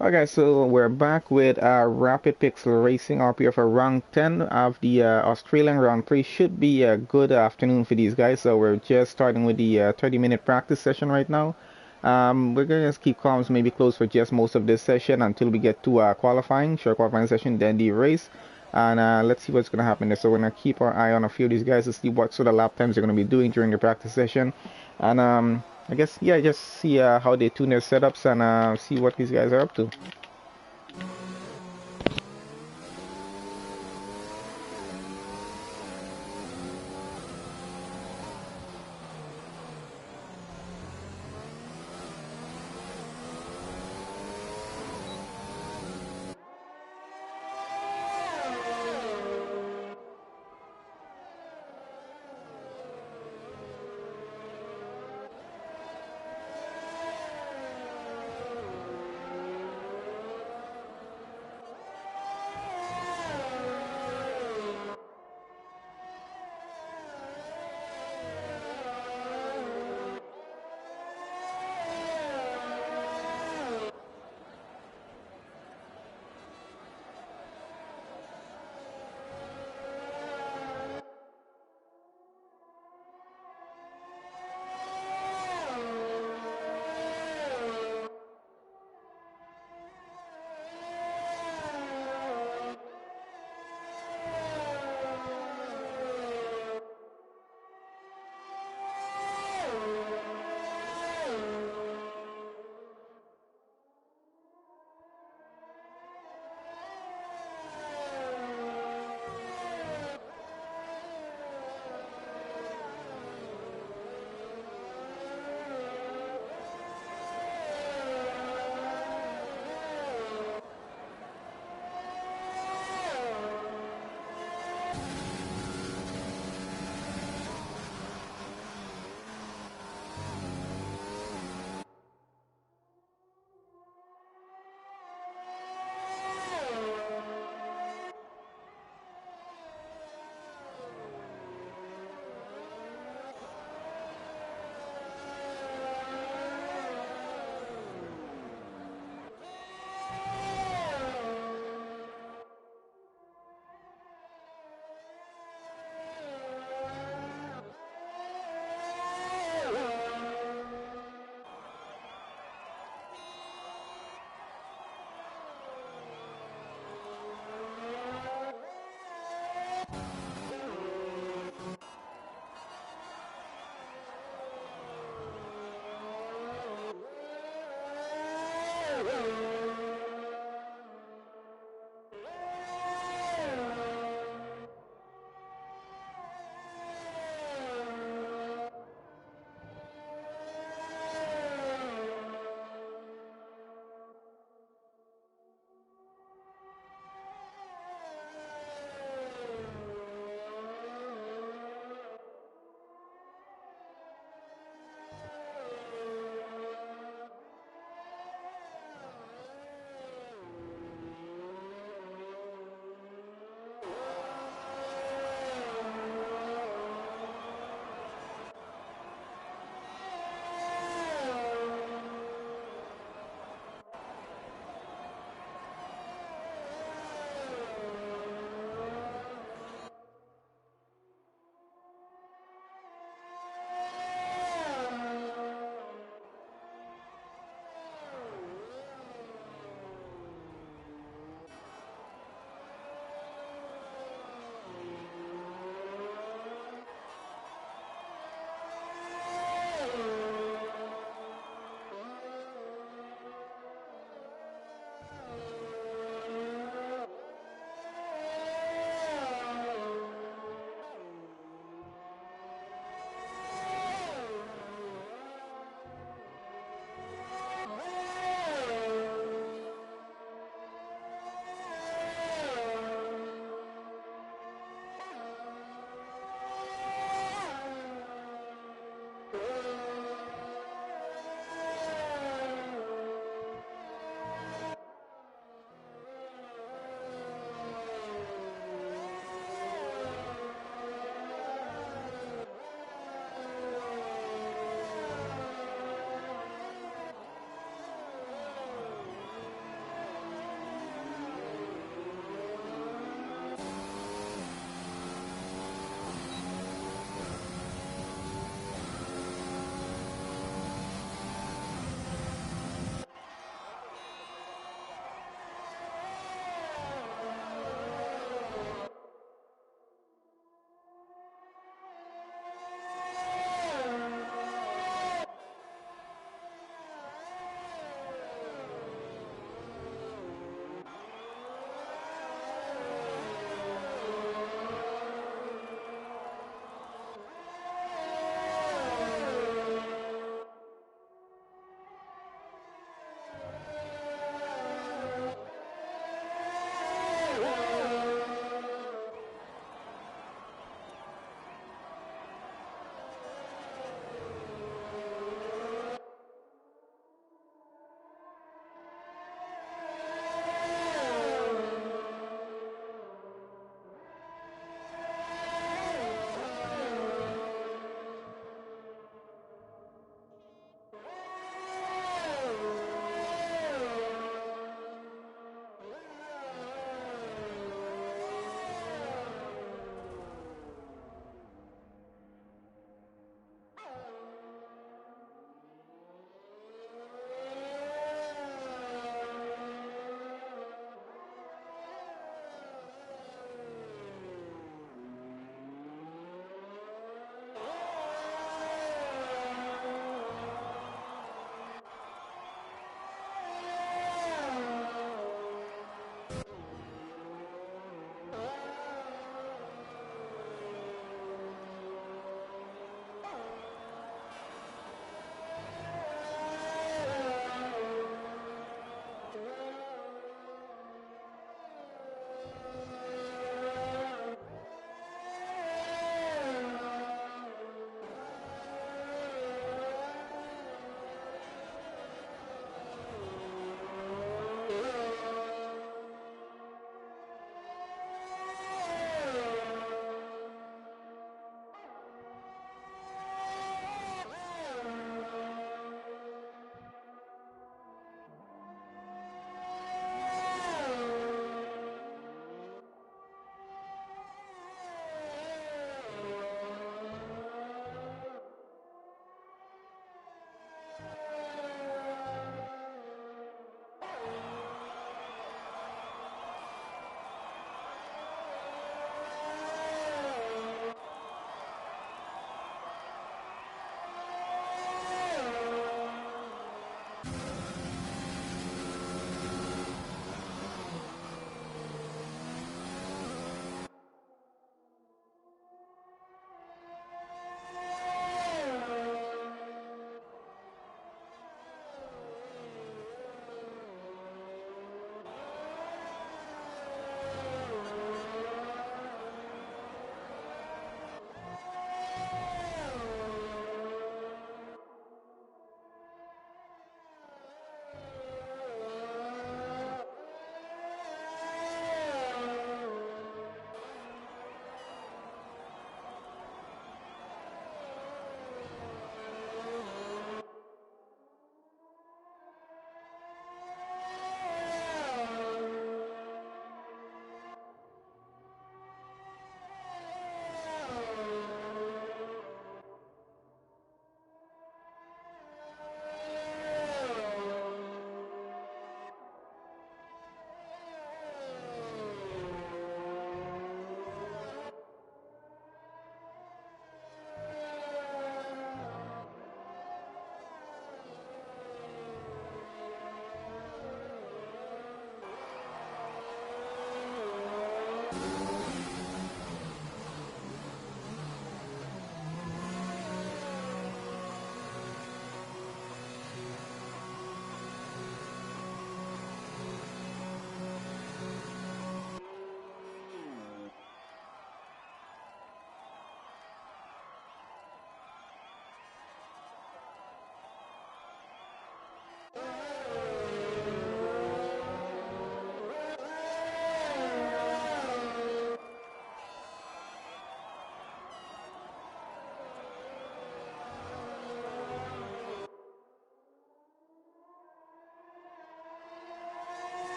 Okay, so we're back with Rapid Pixel Racing RPR for round 10 of the Australian Grand Prix. Should be a good afternoon for these guys. So we're just starting with the 30-minute practice session right now. We're gonna just keep comms maybe closed for just most of this session until we get to qualifying, short qualifying session, then the race. And let's see what's gonna happen there. So we're gonna keep our eye on a few of these guys to see what sort of lap times they're gonna be doing during the practice session. And I guess yeah, just see how they tune their setups and see what these guys are up to.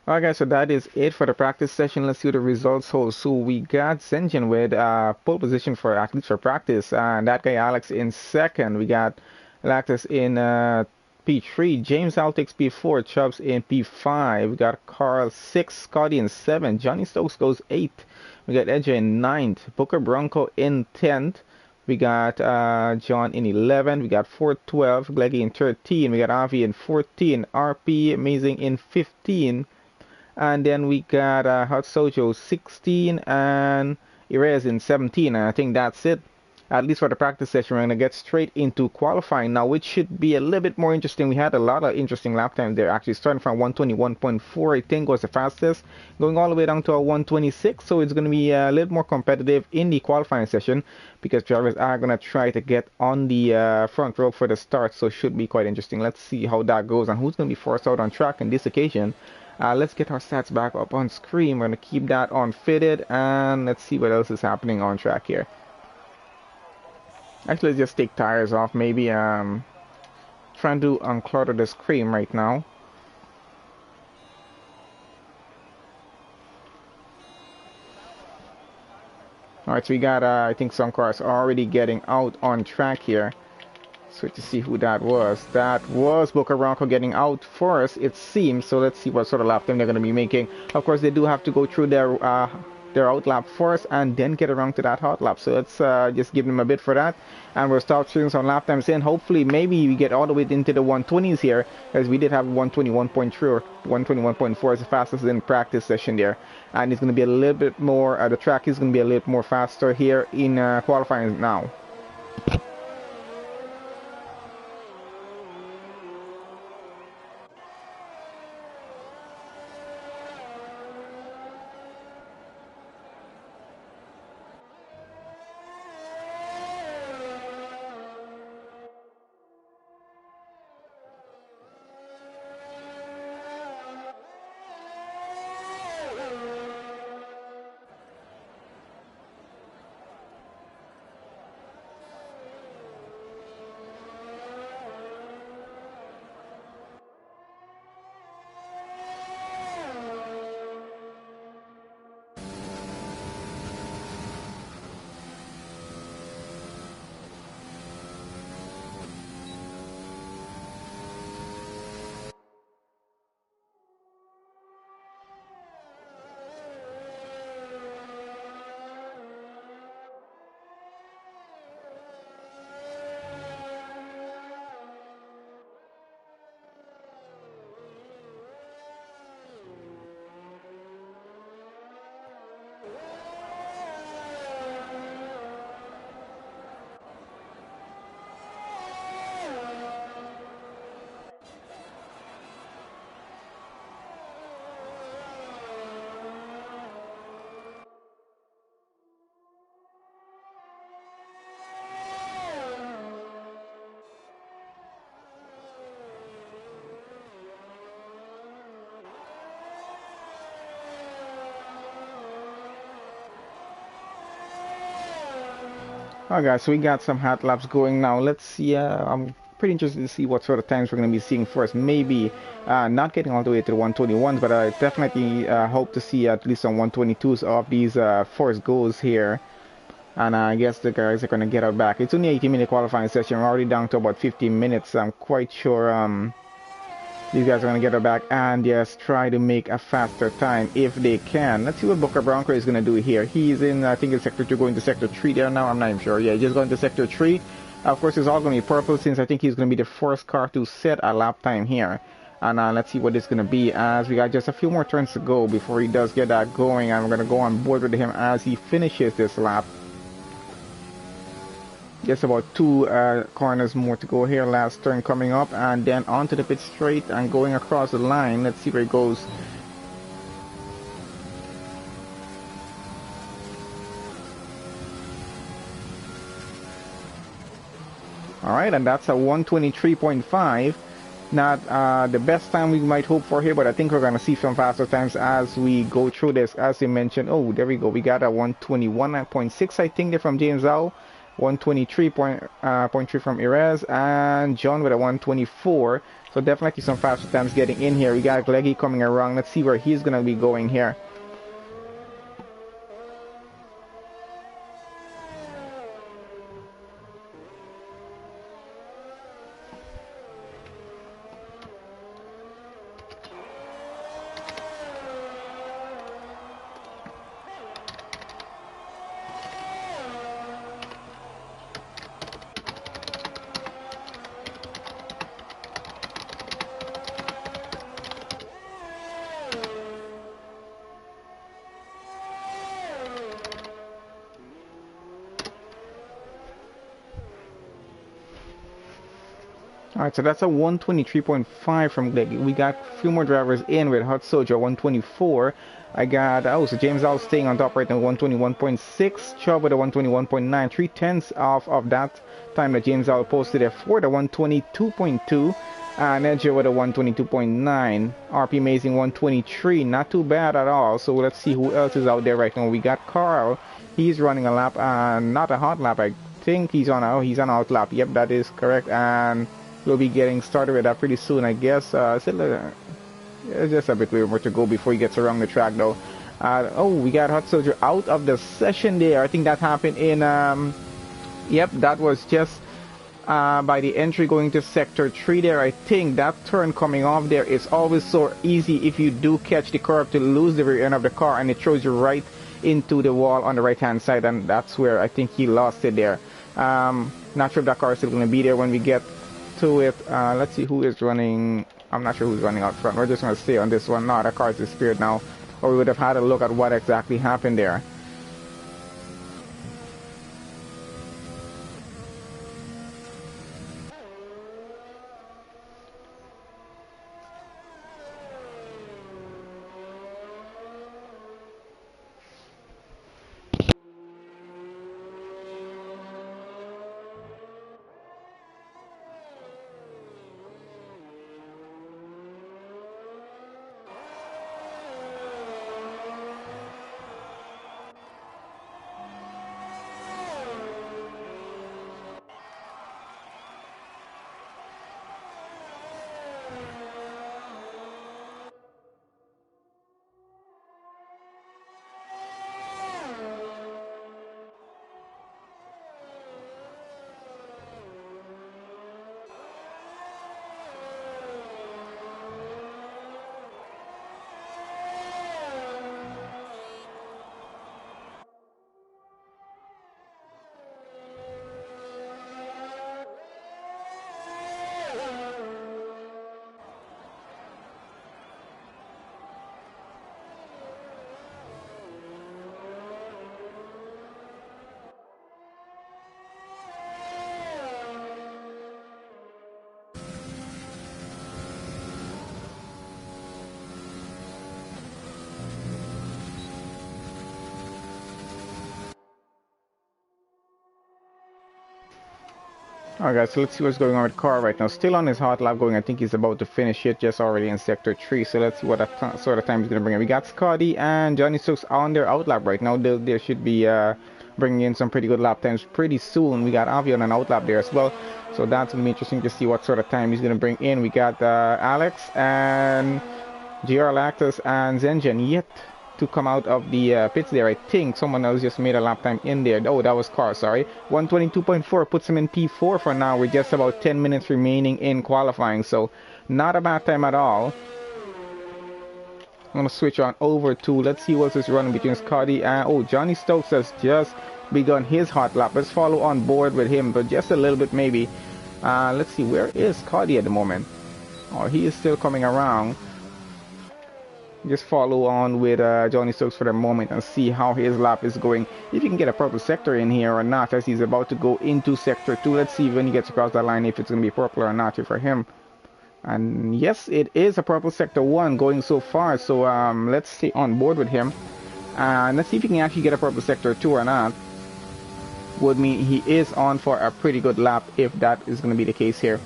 Alright guys, so that is it for the practice session. Let's see what the results hold. So we got Zenjin with pole position for at least for practice. And that guy Alex in second. We got Lactus in P3. James Al takes P4. Chubbs in P5. We got Carl 6. Scotty in 7. Johnny Stokes goes 8. We got Edge in 9th. Booker Bronco in 10th. We got John in 11. We got 412. Gleggy in 13. We got Avi in 14. RP Amazing in 15. And then we got Hot Sojo 16 and Erez in 17. And I think that's it. At least for the practice session, we're going to get straight into qualifying now, which should be a little bit more interesting. We had a lot of interesting lap times there, actually starting from 121.4, I think was the fastest, going all the way down to a 126. So it's going to be a little more competitive in the qualifying session because drivers are going to try to get on the front row for the start. So it should be quite interesting. Let's see how that goes and who's going to be forced out on track on this occasion. Let's get our stats back up on screen. We're going to keep that on fitted and let's see what else is happening on track here. Actually, let's just take tires off. Maybe trying to unclutter the screen right now. Alright, so we got I think some cars already getting out on track here. So to see who that was. That was Boca Bronco getting out for us, it seems. So let's see what sort of lap time they're going to be making. Of course, they do have to go through their out lap first and then get around to that hot lap. So let's just give them a bit for that. And we'll start shooting some lap times in. Hopefully, maybe we get all the way into the 120s here, as we did have 121.3 or 121.4 as the fastest in practice session there. And it's going to be a little bit more, the track is going to be a little more faster here in qualifying now. Alright guys, so we got some hot laps going now. Let's see, I'm pretty interested to see what sort of times we're going to be seeing first. Maybe not getting all the way to the 121s, but I definitely hope to see at least some 122s of these first goals here. And I guess the guys are going to get out back. It's only an 18-minute qualifying session. We're already down to about 15 minutes. I'm quite sure these guys are going to get her back and just try to make a faster time if they can. Let's see what Booker Bronco is going to do here. He's in, I think it's Sector 2 going to Sector 3 there now. I'm not even sure. Yeah, just going to Sector 3. Of course, it's all going to be purple since I think he's going to be the first car to set a lap time here. And let's see what it's going to be as we got just a few more turns to go before he does get that going. I'm going to go on board with him as he finishes this lap. Just about 2 corners more to go here. Last turn coming up and then onto the pit straight and going across the line. Let's see where it goes. Alright, and that's a 123.5. Not the best time we might hope for here, but I think we're going to see some faster times as we go through this. As you mentioned, oh, there we go. We got a 121.6, I think, there from James Zhao. 123.3 from Erez, and John with a 124. So definitely some faster times getting in here. We got Gleggy coming around. Let's see where he's gonna be going here. Alright, so that's a 123.5 from Gleggy. We got a few more drivers in with Hot Soldier 124. I got, so James Al staying on top right now, 121.6. Chubb with a 121.9. 3/10 off of that time that James Al posted there for the 122.2. Nedja with a 122.9. RP Amazing 123. Not too bad at all. So let's see who else is out there right now. We got Carl. He's running a lap, not a hot lap. I think he's on an out lap. Yep, that is correct. And we'll be getting started with that pretty soon, I guess. It's just a bit more to go before he gets around the track, though. We got Hot Soldier out of the session there. I think that happened in, yep, that was just by the entry going to Sector 3 there. I think that turn coming off there is always so easy if you do catch the curve to lose the rear end of the car, and it throws you right into the wall on the right-hand side, and that's where I think he lost it there. Not sure if that car is still going to be there when we get to it. Let's see who is running. I'm not sure who's running out front. We're just going to stay on this one. No, that car is disappeared now, or we would have had a look at what exactly happened there. Alright guys, so let's see what's going on with Carl right now. Still on his hot lap going. I think he's about to finish it, just already in Sector 3. So let's see what that sort of time he's going to bring in. We got Scotty and Johnny Stokes on their out lap right now. They should be bringing in some pretty good lap times pretty soon. We got Avi on an out lap there as well. So that's going to be interesting to see what sort of time he's going to bring in. We got Alex and GR Lactus and Zengen yet to come out of the pits there. I think someone else just made a lap time in there. Oh, that was Carr, sorry. 122.4 puts him in P4 for now. We're just about 10 minutes remaining in qualifying, so not a bad time at all. I'm going to switch on over to, let's see what's this running between Scotty and, Johnny Stokes has just begun his hot lap. Let's follow on board with him, but just a little bit maybe. Let's see, where is Scotty at the moment? Oh, he is still coming around. Just follow on with Johnny Stokes for the moment and see how his lap is going. If you can get a purple sector in here or not, as he's about to go into Sector 2. Let's see when he gets across that line if it's going to be purple or not for him. And yes, it is a purple Sector 1 going so far. So let's stay on board with him. And let's see if he can actually get a purple Sector 2 or not. Would mean he is on for a pretty good lap if that is going to be the case here.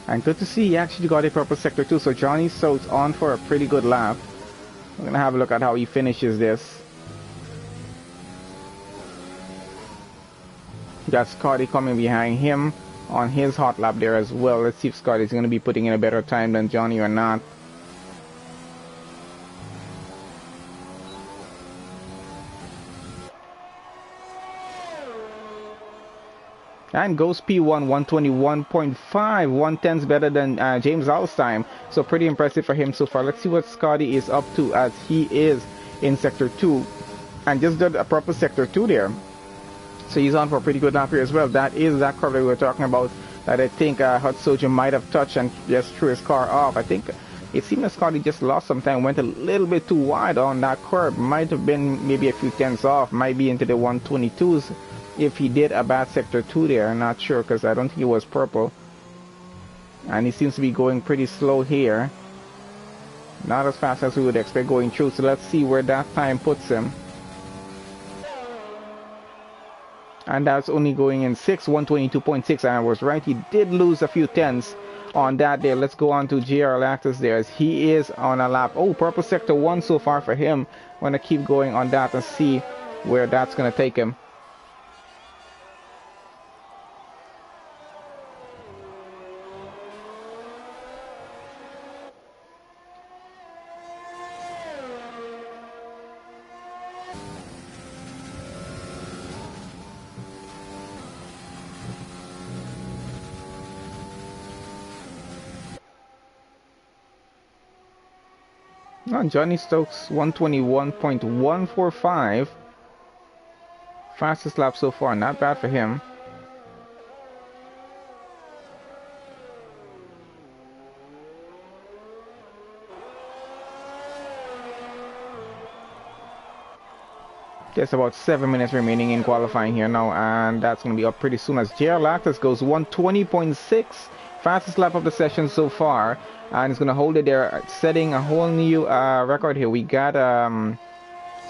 And good to see he actually got a purple sector too. So Johnny Stokes on for a pretty good lap. We're going to have a look at how he finishes this. Got Scotty coming behind him on his hot lap there as well. Let's see if Scotty's going to be putting in a better time than Johnny or not. And goes P1 121.5, 110's better than James Hall's time. So pretty impressive for him so far. Let's see what Scotty is up to as he is in Sector 2. And just did a proper Sector 2 there. So he's on for a pretty good lap here as well. That is that curve that we were talking about that I think Hot Soldier might have touched and just threw his car off. I think it seemed that Scotty just lost some time, went a little bit too wide on that curve. Might have been maybe a few tenths off, might be into the 122s. If he did a bad Sector 2 there, I'm not sure because I don't think it was purple. And he seems to be going pretty slow here. Not as fast as we would expect going through. So let's see where that time puts him. And that's only going in 122.6. And I was right, he did lose a few tenths on that there. Let's go on to JR Lactus there as he is on a lap. Oh, purple Sector 1 so far for him. I'm going to keep going on that and see where that's going to take him. Johnny Stokes 121.145. Fastest lap so far, not bad for him. There's about 7 minutes remaining in qualifying here now, and that's going to be up pretty soon as JR Lactus goes 120.6. Fastest lap of the session so far, and it's going to hold it there, setting a whole new record here. We got so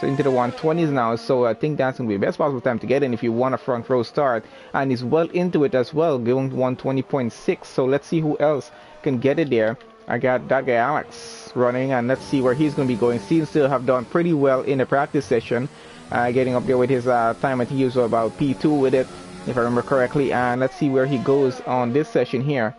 into the 120s now, so I think that's going to be the best possible time to get in if you want a front row start, and he's well into it as well, going 120.6. so let's see who else can get it there. I got that guy Alex running, and let's see where he's going to be going. Seems to have done pretty well in the practice session, getting up there with his time. I think he was about P2 with it, if I remember correctly, and let's see where he goes on this session here.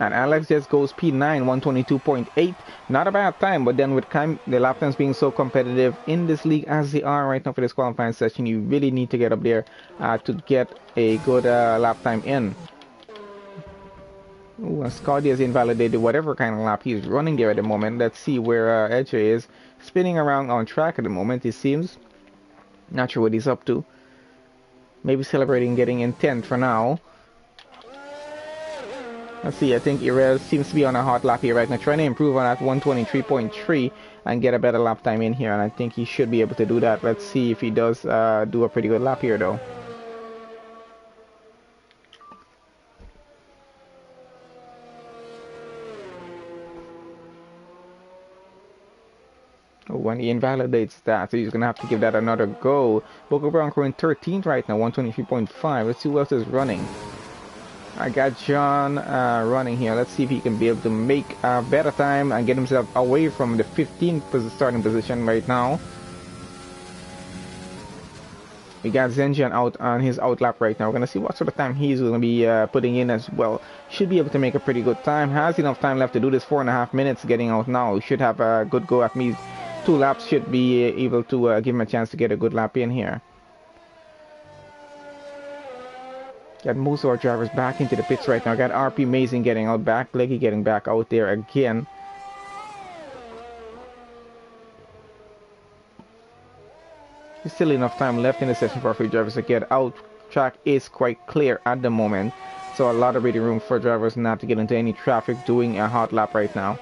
And Alex just goes P9, 122.8. Not a bad time, but then with the lap times being so competitive in this league as they are right now for this qualifying session, you really need to get up there to get a good lap time in. Ooh, and Scotty has invalidated whatever kind of lap he's running there at the moment. Let's see where Edge is. Spinning around on track at the moment, it seems. Not sure what he's up to. Maybe celebrating getting in 10th for now. Let's see, I think Irel seems to be on a hot lap here right now, trying to improve on that 123.3 and get a better lap time in here, and I think he should be able to do that. Let's see if he does do a pretty good lap here though. Oh, when he invalidates that, so he's going to have to give that another go. Boca Bronco in 13th right now, 123.5. Let's see who else is running. I got John running here. Let's see if he can be able to make a better time and get himself away from the 15th starting position right now. We got Zenjian out on his out lap right now. We're going to see what sort of time he's going to be putting in as well. Should be able to make a pretty good time. Has enough time left to do this. 4.5 minutes getting out now. Should have a good go at me. 2 laps should be able to give him a chance to get a good lap in here. Got most of our drivers back into the pits right now. Got RP Mason getting out back. Leggy getting back out there again. There's still enough time left in the session for a few drivers to get out. Track is quite clear at the moment, so a lot of breathing room for drivers not to get into any traffic doing a hot lap right now.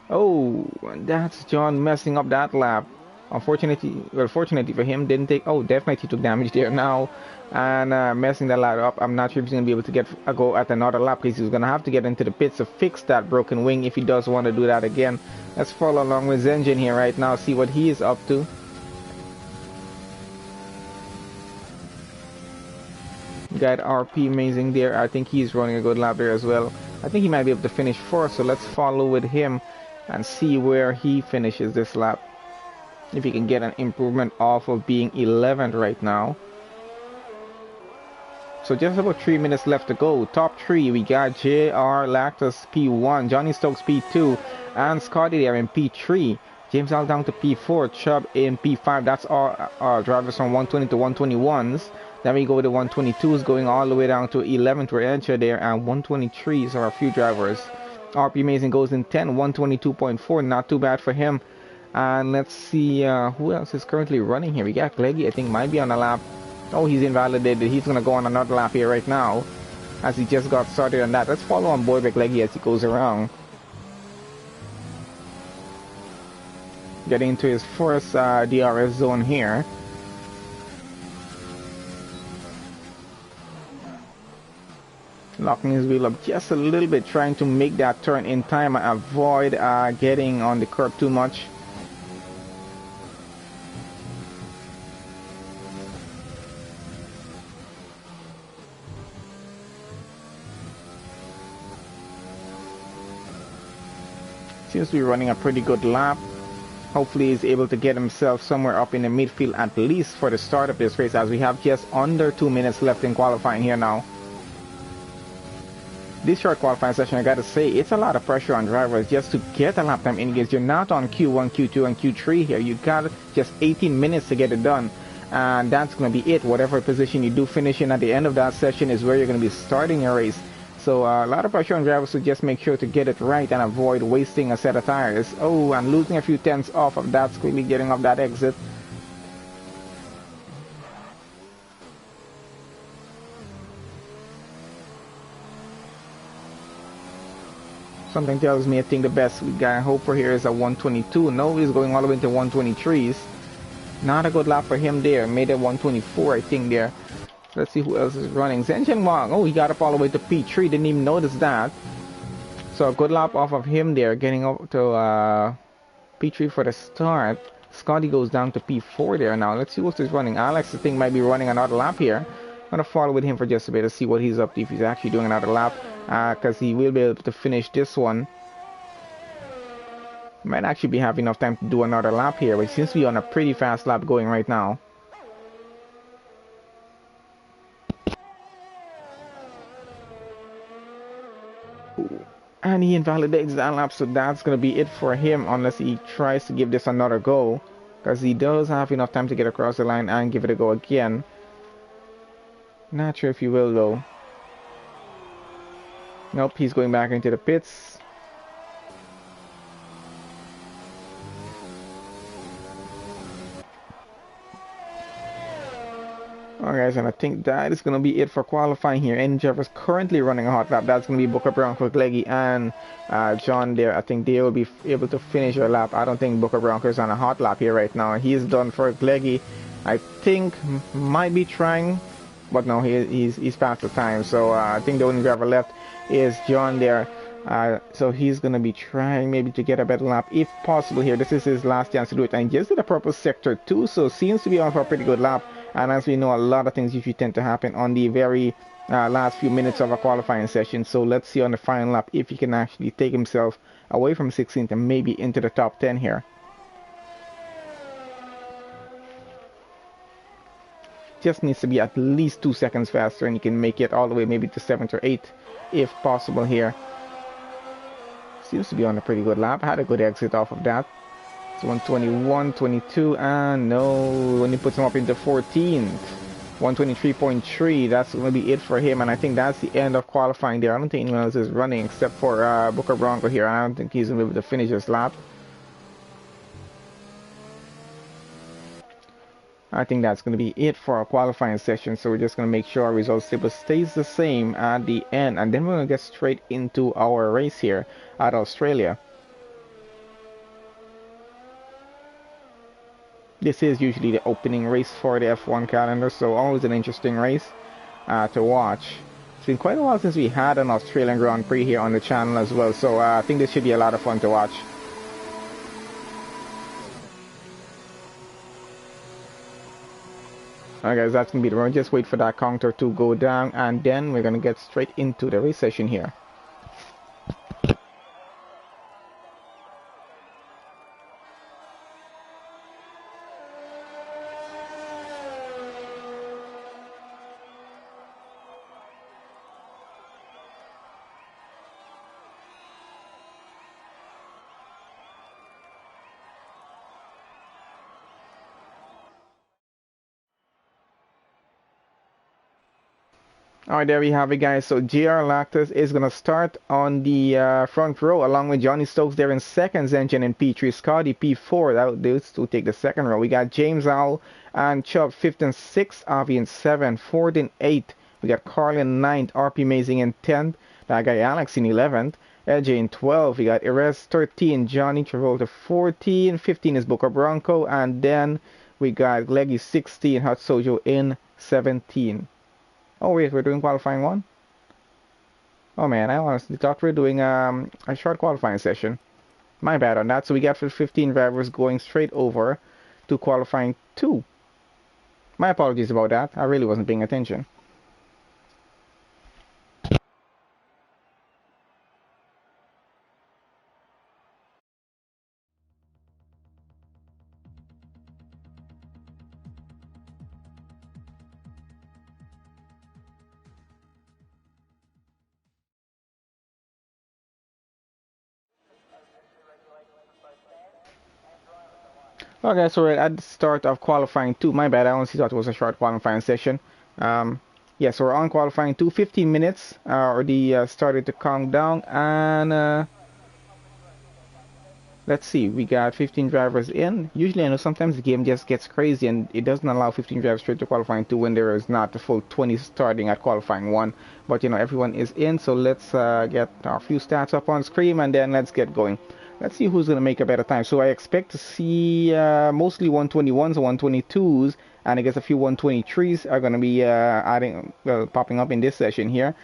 Oh, that's John messing up that lap. Fortunately for him, didn't take. Oh, definitely took damage there now, and messing that lap up. I'm not sure if he's gonna be able to get a go at another lap because he's gonna have to get into the pits to fix that broken wing if he does want to do that again. Let's follow along with Zenjin here right now, see what he is up to. Got RP amazing there. I think he's running a good lap there as well. I think he might be able to finish first, so let's follow with him and see where he finishes this lap. If he can get an improvement off of being 11th right now. So just about 3 minutes left to go. Top 3, we got JR Lactus P1, Johnny Stokes P2, and Scotty there in P3. James Al down to P4, Chubb in P5. That's our drivers from 120 to 121s. Then we go to 122s going all the way down to 11th for Edger there, and 123s are a few drivers. RP Amazing goes in 10, 122.4, not too bad for him. And let's see who else is currently running here. We got Gleggy, I think, might be on a lap. Oh, he's invalidated. He's going to go on another lap here right now, as he just got started on that. Let's follow on board with Gleggy as he goes around. Getting into his first DRS zone here. Locking his wheel up just a little bit, trying to make that turn in time and avoid getting on the curb too much. Seems to be running a pretty good lap. Hopefully he's able to get himself somewhere up in the midfield at least for the start of this race, as we have just under 2 minutes left in qualifying here now. This short qualifying session, I gotta say, it's a lot of pressure on drivers just to get a lap time in, because you're not on Q1, Q2, and Q3 here. You got just 18 minutes to get it done, and that's gonna be it. Whatever position you do finish in at the end of that session is where you're gonna be starting your race. So a lot of pressure on drivers to just make sure to get it right and avoid wasting a set of tires. Oh, and losing a few tenths off of that, quickly getting off that exit. Something tells me I think the best we gotta hope for here is a 122. No, he's going all the way into 123s. Not a good lap for him there. Made it 124, I think, there. Let's see who else is running. Zhenchen Wang. Oh, he got up all the way to P3. Didn't even notice that. So a good lap off of him there. Getting up to P3 for the start. Scotty goes down to P4 there now. Let's see what's running. Alex, I think, might be running another lap here. I'm going to follow with him for just a bit to see what he's up to, if he's actually doing another lap. Because he will be able to finish this one. Might actually be having enough time to do another lap here, but he seems to be on a pretty fast lap going right now. And he invalidates that lap, so that's going to be it for him unless he tries to give this another go, because he does have enough time to get across the line and give it a go again. Not sure if he will though. Nope, he's going back into the pits. Alright guys, and I think that is going to be it for qualifying here. And Jeffers currently running a hot lap. That's going to be Booker Bronco, Gleggy, and John there. I think they will be able to finish their lap. I don't think Booker Bronco is on a hot lap here right now. He's done for Gleggy. I think might be trying, but no, he's past the time. So I think the only driver left is John there. So he's going to be trying maybe to get a better lap if possible here. This is his last chance to do it. And just did a purple sector too, so seems to be on for a pretty good lap. And as we know, a lot of things usually tend to happen on the very last few minutes of a qualifying session. So let's see on the final lap if he can actually take himself away from 16th and maybe into the top 10 here. Just needs to be at least 2 seconds faster, and he can make it all the way maybe to 7th or 8th if possible here. seems to be on a pretty good lap. I had a good exit off of that. It's 121, 22, and no, when he puts him up into 14th. 123.3, that's going to be it for him, and I think that's the end of qualifying there. I don't think anyone else is running except for Booker Bronco here. I don't think he's going to be able to finish his lap. I think that's going to be it for our qualifying session, so we're just going to make sure our results table stays the same at the end, and then we're going to get straight into our race here at Australia. This is usually the opening race for the F1 calendar, so always an interesting race to watch. It's been quite a while since we had an Australian Grand Prix here on the channel as well, so I think this should be a lot of fun to watch. Alright guys, that's going to be the run. Just wait for that counter to go down, and then we're going to get straight into the race session here. Alright, there we have it guys. So JR Lactus is going to start on the front row along with Johnny Stokes there in second, engine in P3, Scotty P4, that would do to take the second row. We got James Owl and Chubb 5th and 6th, Avi in 7th, Ford in 8th, we got Carl in 9th, RP Amazing in 10th, that guy Alex in 11th, LJ in 12th, we got Erez 13, Johnny Travolta 14, 15 is Booker Bronco, and then we got Leggy 16, Hot Sojo in 17. Oh wait, we're doing qualifying 1? Oh man, I honestly thought we were doing a short qualifying session. My bad on that. So we got 15 drivers going straight over to qualifying 2. My apologies about that. I really wasn't paying attention. Okay, so we're at the start of qualifying 2. My bad, I honestly thought it was a short qualifying session. Yeah, so we're on qualifying 2. 15 minutes already started to count down, and let's see, we got 15 drivers in. Usually I know sometimes the game just gets crazy and it doesn't allow 15 drivers straight to qualifying 2 when there is not the full 20 starting at qualifying 1. But you know, everyone is in, so let's get our few stats up on screen and then let's get going. Let's see who's going to make a better time. So I expect to see mostly 121s and 122s, and I guess a few 123s are going to be popping up in this session here.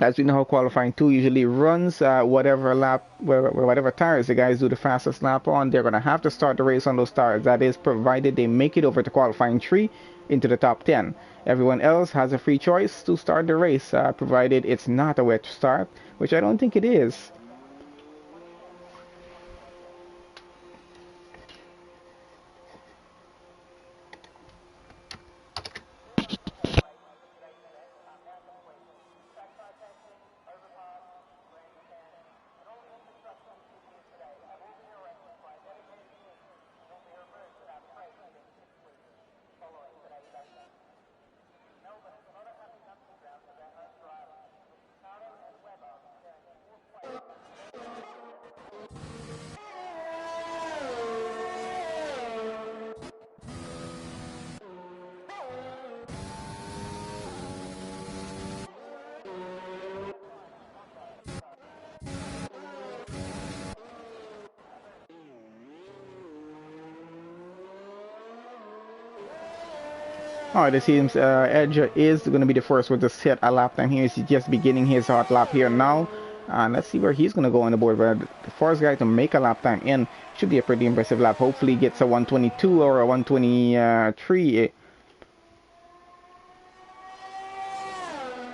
As we know how qualifying 2 usually runs, whatever tires the guys do the fastest lap on, they're going to have to start the race on those tires. That is provided they make it over to qualifying 3 into the top 10. Everyone else has a free choice to start the race, provided it's not a wet start, which I don't think it is. Alright, it seems Edge is going to be the first one to set a lap time here. He's just beginning his hot lap here now. And let's see where he's going to go on the board. But the first guy to make a lap time in should be a pretty impressive lap. Hopefully he gets a 122 or a 123.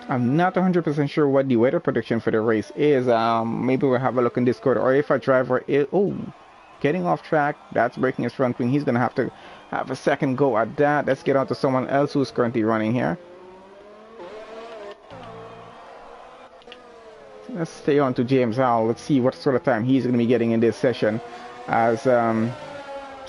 I'm not 100% sure what the weather prediction for the race is. Maybe we'll have a look in Discord. Or if a driver is... Oh, getting off track. That's breaking his front wing. He's going to have a second go at that. Let's get on to someone else who's currently running here. Let's stay on to James Howell. Let's see what sort of time he's going to be getting in this session as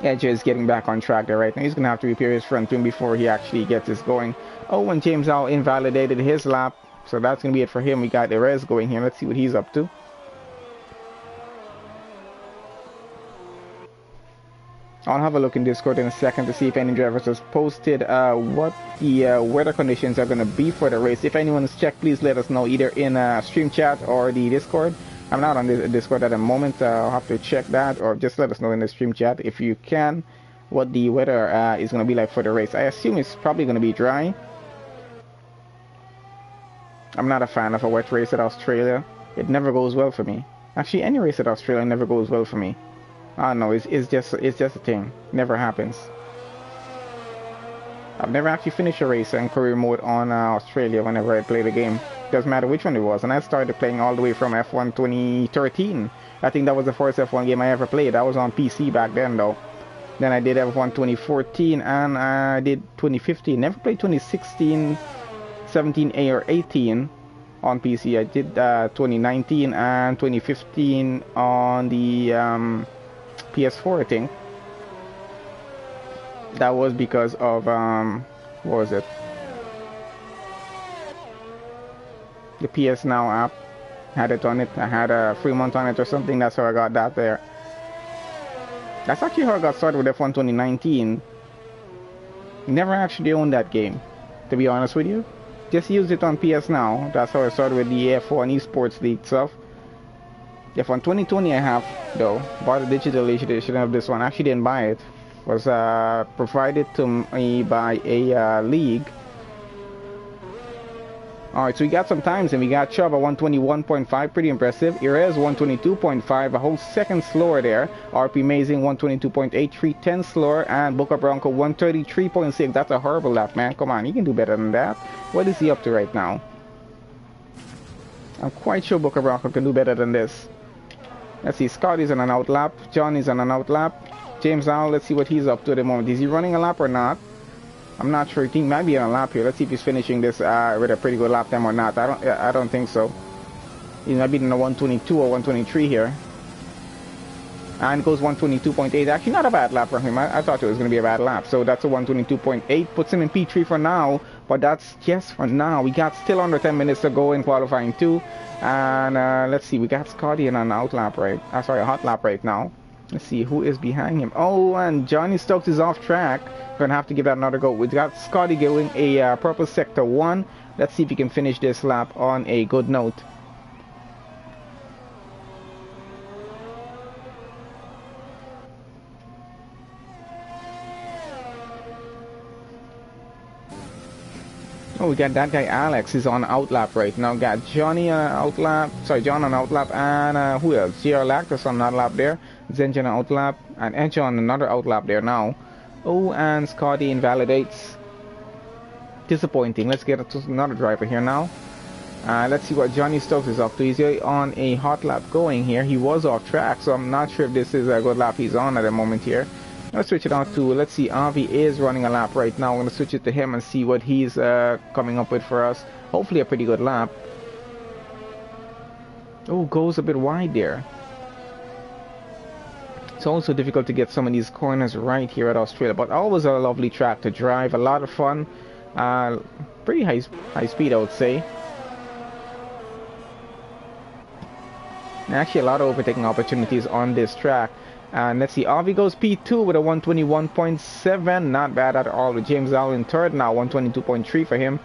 Edge is getting back on track there right now. He's going to have to repair his front wing before he actually gets this going. Oh, and James Howell invalidated his lap. So that's going to be it for him. We got Erez going here. Let's see what he's up to. I'll have a look in Discord in a second to see if any drivers has posted what the weather conditions are going to be for the race. If anyone has checked, please let us know either in stream chat or the Discord. I'm not on the Discord at the moment. I'll have to check that, or just let us know in the stream chat if you can what the weather is going to be like for the race. I assume it's probably going to be dry. I'm not a fan of a wet race at Australia. It never goes well for me. Actually, any race at Australia never goes well for me. I don't know, it's just a thing. Never happens. I've never actually finished a race in career mode on Australia whenever I play the game. Doesn't matter which one it was. And I started playing all the way from F1 2013. I think that was the first F1 game I ever played. I was on PC back then though. Then I did F1 2014 and I did 2015. Never played 2016, 17A or 18 on PC. I did 2019 and 2015 on the PS4, I think. That was because of what was it? The PS Now app had it on it. I had a free month on it or something. That's how I got that there. That's actually how I got started with F1 2019. Never actually owned that game, to be honest with you. Just used it on PS Now. That's how I started with the F1 Esports League stuff. F1 2020 I have though. Bought a digital edition of this one. Actually didn't buy it. Was provided to me by a league. Alright, so we got some times and we got Chubb at 121.5, pretty impressive. Irez 122.5, a whole second slower there. RP Amazing 122.83, 10 slower, and Boca Bronco 133.6. That's a horrible lap, man. Come on, you can do better than that. What is he up to right now? I'm quite sure Boca Bronco can do better than this. Let's see, Scotty's on an out lap, Johnny's on an out lap. James Howell, let's see what he's up to at the moment. Is he running a lap or not? I'm not sure. I think he might be on a lap here. Let's see if he's finishing this with a pretty good lap time or not. I don't think so. He might be in the 122 or 123 here. And goes 122.8. Actually, not a bad lap for him. I thought it was going to be a bad lap. So that's a 122.8. Puts him in P3 for now. But that's just for now. We got still under 10 minutes to go in qualifying 2. And let's see. We got Scotty in an out lap right. Sorry, a hot lap right now. Let's see who is behind him. Oh, and Johnny Stokes is off track. We're going to have to give that another go. We've got Scotty going a purple sector 1. Let's see if he can finish this lap on a good note. Oh, we got that guy Alex is on outlap right now. Got Johnny on outlap. Sorry, John on outlap. And who else? GR Lactus on outlap there. Zenjan on outlap. And Edge on another outlap there now. Oh, and Scotty invalidates. Disappointing. Let's get to another driver here now. Let's see what Johnny Stokes is up to. He's on a hot lap going here. He was off track, so I'm not sure if this is a good lap he's on at the moment here. Let's switch it out to, let's see, Avi is running a lap right now. I'm going to switch it to him and see what he's coming up with for us. Hopefully a pretty good lap. Oh, goes a bit wide there. It's also difficult to get some of these corners right here at Australia, but always a lovely track to drive. A lot of fun. Pretty high speed, I would say. And actually a lot of overtaking opportunities on this track. And let's see, Avi goes P2 with a 121.7, not bad at all. With James Howell in third now, 122.3 for him.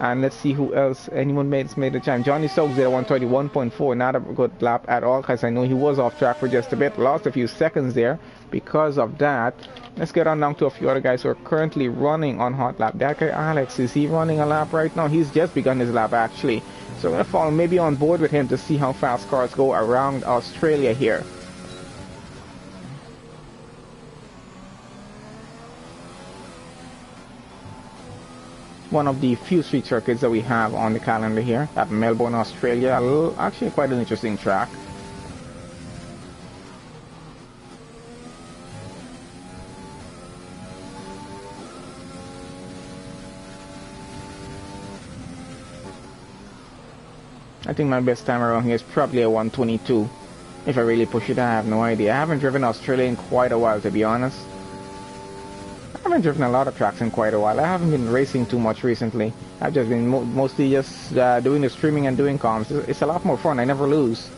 And let's see who else, anyone made the time. Johnny Stokes did a 131.4, not a good lap at all, because I know he was off track for just a bit, lost a few seconds there because of that. Let's get on down to a few other guys who are currently running on hot lap. That guy Alex, is he running a lap right now? He's just begun his lap actually. So I'm going to follow maybe on board with him to see how fast cars go around Australia here. One of the few street circuits that we have on the calendar here at Melbourne, Australia. Actually quite an interesting track. I think my best time around here is probably a 122. If I really push it, I have no idea. I haven't driven Australia in quite a while, to be honest. I haven't driven a lot of tracks in quite a while. I haven't been racing too much recently. I've just been mostly just doing the streaming and doing comms. It's a lot more fun. I never lose.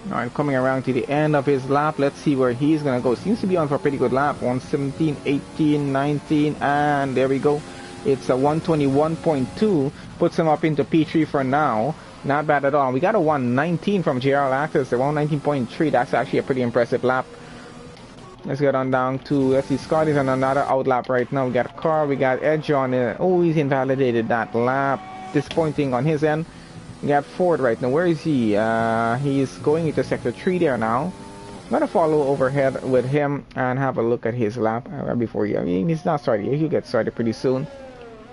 Alright, coming around to the end of his lap. Let's see where he's going to go. Seems to be on for a pretty good lap. 117, 18, 19, and there we go. It's a 121.2. Puts him up into P3 for now. Not bad at all. We got a 119 from JR Access. A 119.3. That's actually a pretty impressive lap. Let's get on down to, let's see, Scotty's on another out lap right now. We got a car. We got Edge on it. Oh, he's invalidated that lap. Disappointing on his end. We got Ford right now. Where is he? He's going into sector 3 there now. I'm going to follow overhead with him and have a look at his lap before you. I mean, he's not started yet. He'll get started pretty soon.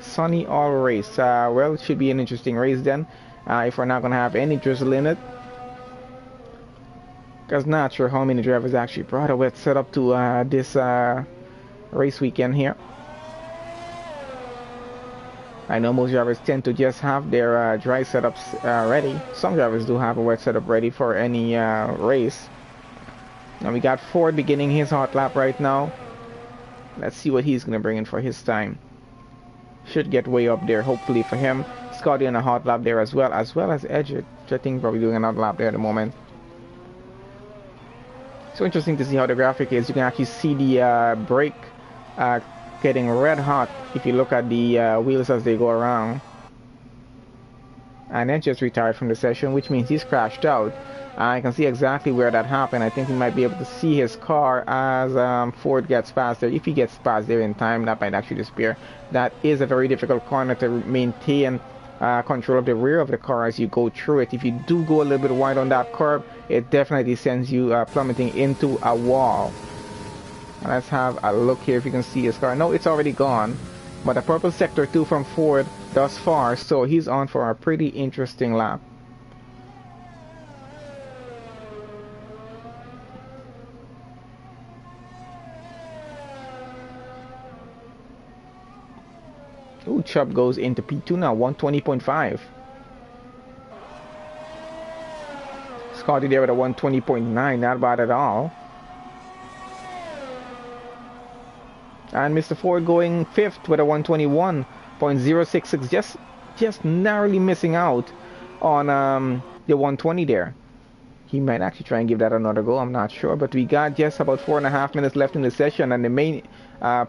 Sunny all race. Well, it should be an interesting race then. If we're not going to have any drizzle in it. Because not sure how many drivers actually brought a wet setup to this race weekend here. I know most drivers tend to just have their dry setups ready. Some drivers do have a wet setup ready for any race. Now we got Ford beginning his hot lap right now. Let's see what he's going to bring in for his time. Should get way up there, hopefully for him. Scotty on a hot lap there as well as Edge, which I think probably doing another lap there at the moment. So interesting to see how the graphic is. You can actually see the brake getting red hot if you look at the wheels as they go around. And then just retired from the session, which means he's crashed out. I can see exactly where that happened. I think we might be able to see his car as Ford gets past there. If he gets past there in time, that might actually disappear. That is a very difficult corner to maintain control of the rear of the car as you go through it. If you do go a little bit wide on that curb, it definitely sends you plummeting into a wall. Let's have a look here if you can see his car. No, it's already gone. But a purple sector 2 from Ford thus far. So he's on for a pretty interesting lap. Ooh, Chubb goes into P2 now. 120.5. Scotty there with a 120.9. Not bad at all. And Mr. Ford going 5th with a 121.066, just narrowly missing out on the 120 there. He might actually try and give that another go, I'm not sure. But we got just about 4.5 minutes left in the session, and the main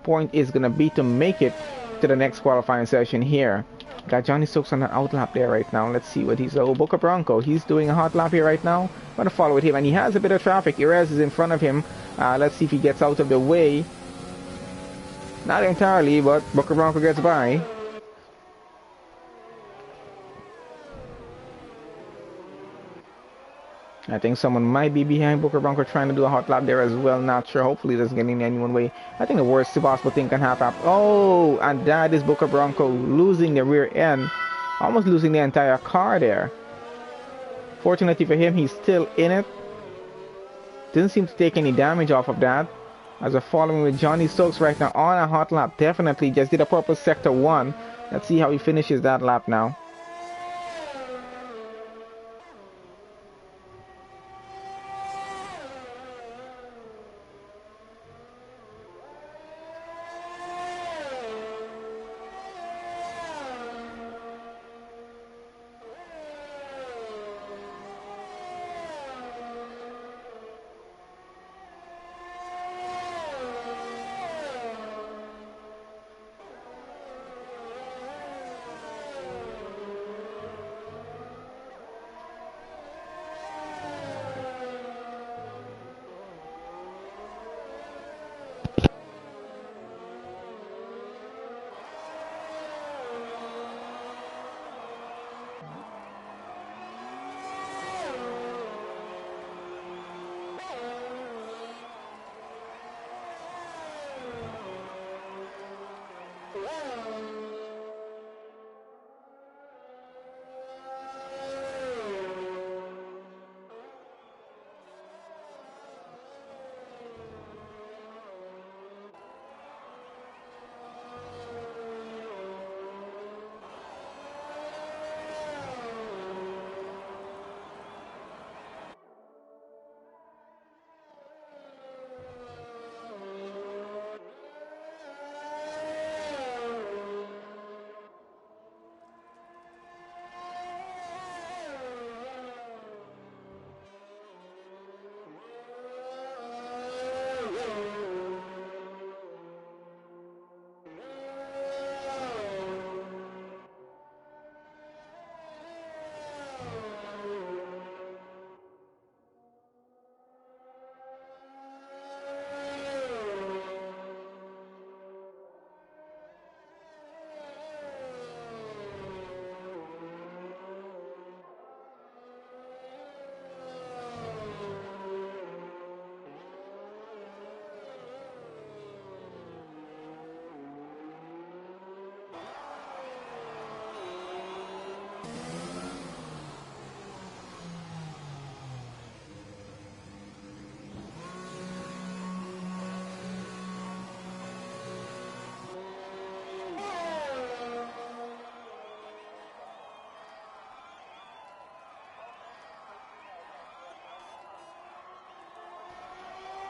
point is going to be to make it to the next qualifying session here. Got Johnny Stokes on an out lap there right now. Let's see what he's... Oh, Boca Bronco, he's doing a hot lap here right now. I'm going to follow with him, and he has a bit of traffic. Irez is in front of him. Let's see if he gets out of the way. Not entirely, but Booker Bronco gets by. I think someone might be behind Booker Bronco trying to do a hot lap there as well. Not sure. Hopefully it doesn't get in anyone's way. I think the worst possible thing can happen. Oh, and that is Booker Bronco losing the rear end. Almost losing the entire car there. Fortunately for him, he's still in it. Didn't seem to take any damage off of that. As we're following with Johnny Stokes right now on a hot lap. Definitely just did a purple sector 1. Let's see how he finishes that lap now.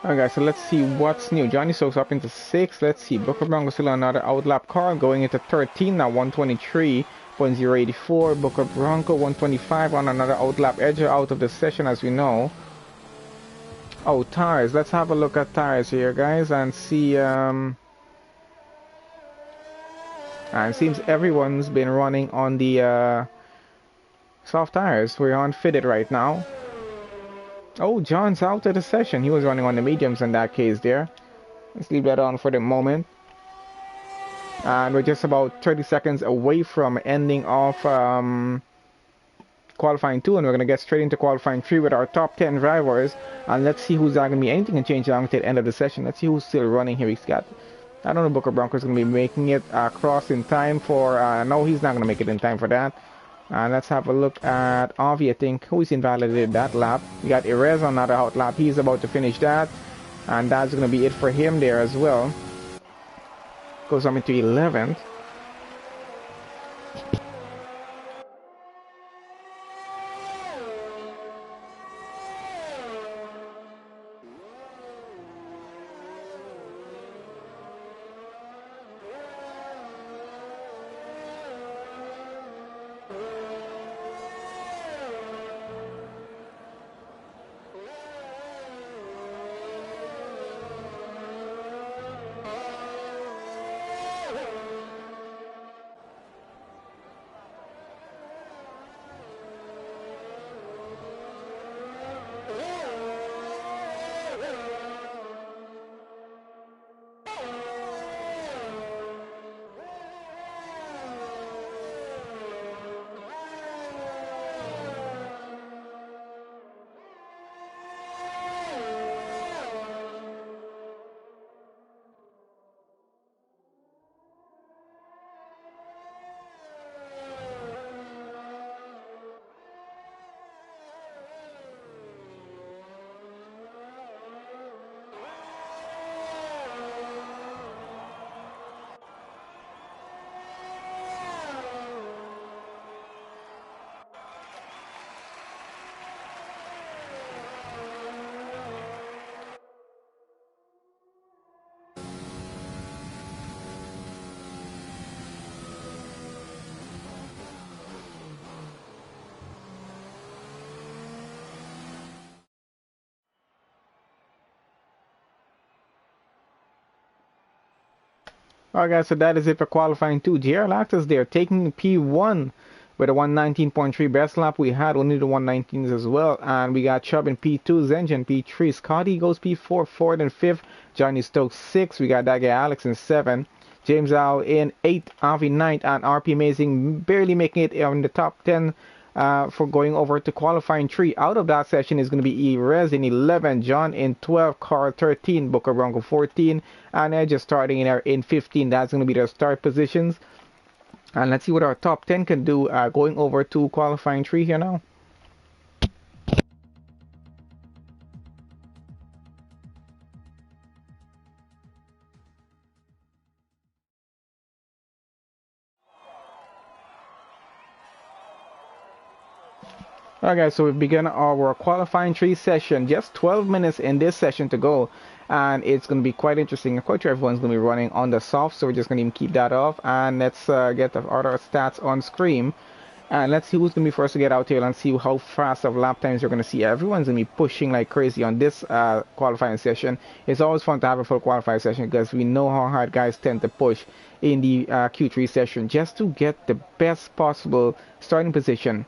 Alright guys, so let's see what's new. Johnny Stokes up into 6. Let's see. Booker Bronco still on another outlap car going into 13 now, 123.084. Booker Bronco 125 on another outlap edge out of the session, as we know. Oh, tires. Let's have a look at tires here, guys, and see. And it seems everyone's been running on the soft tires. We're on fitted right now. Oh, John's out of the session. He was running on the mediums in that case there. Let's leave that on for the moment. And we're just about 30 seconds away from ending off qualifying 2, and we're going to get straight into qualifying 3 with our top 10 drivers. And let's see who's not going to be anything can change along to the end of the session. Let's see who's still running here. He's got, I don't know, Booker Bronco's going to be making it across in time for, no, he's not going to make it in time for that. And let's have a look at Avi. I think who's invalidated that lap. We got Erez on another hot lap. He's about to finish that, and that's going to be it for him there as well. Goes on into 11th. Alright guys, so that is it for qualifying 2. JR Lactus there taking P1 with a 119.3 best lap. We had only the 119s as well, and we got Chubb in P2, Zenjan P3, Scotty goes P4, Ford in 5th, Johnny Stokes 6, we got that guy Alex in 7, James Al in 8, Avi 9th, and RP Amazing barely making it in the top 10 for going over to qualifying 3. Out of that session is going to be Erez in 11, John in 12, Carl 13, Booker Bronco 14, and Edge starting in 15. That's going to be their start positions. And let's see what our top 10 can do going over to qualifying 3 here now. Alright guys, so we've begun our qualifying 3 session. Just 12 minutes in this session to go, and it's going to be quite interesting. I'm quite sure everyone's going to be running on the soft, so we're just going to even keep that off. And let's get the other stats on screen, and let's see who's going to be first to get out here and see how fast of lap times you're going to see. Everyone's going to be pushing like crazy on this qualifying session. It's always fun to have a full qualifying session because we know how hard guys tend to push in the Q3 session just to get the best possible starting position.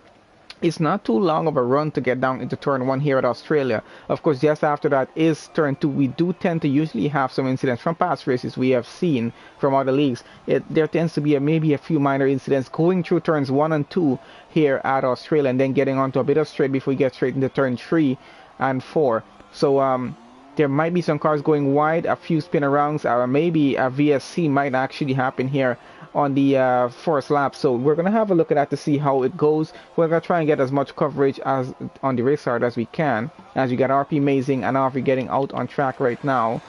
It's not too long of a run to get down into turn 1 here at Australia. Of course, just after that is turn 2. We do tend to usually have some incidents from past races we have seen from other leagues. There tends to be maybe a few minor incidents going through turns 1 and 2 here at Australia, and then getting onto a bit of straight before we get straight into turn 3 and 4. So there might be some cars going wide, a few spin arounds, or maybe a VSC might actually happen here on the first lap. So we're going to have a look at that to see how it goes. We're going to try and get as much coverage as on the race start as we can, as we got RP Amazing and RP getting out on track right now.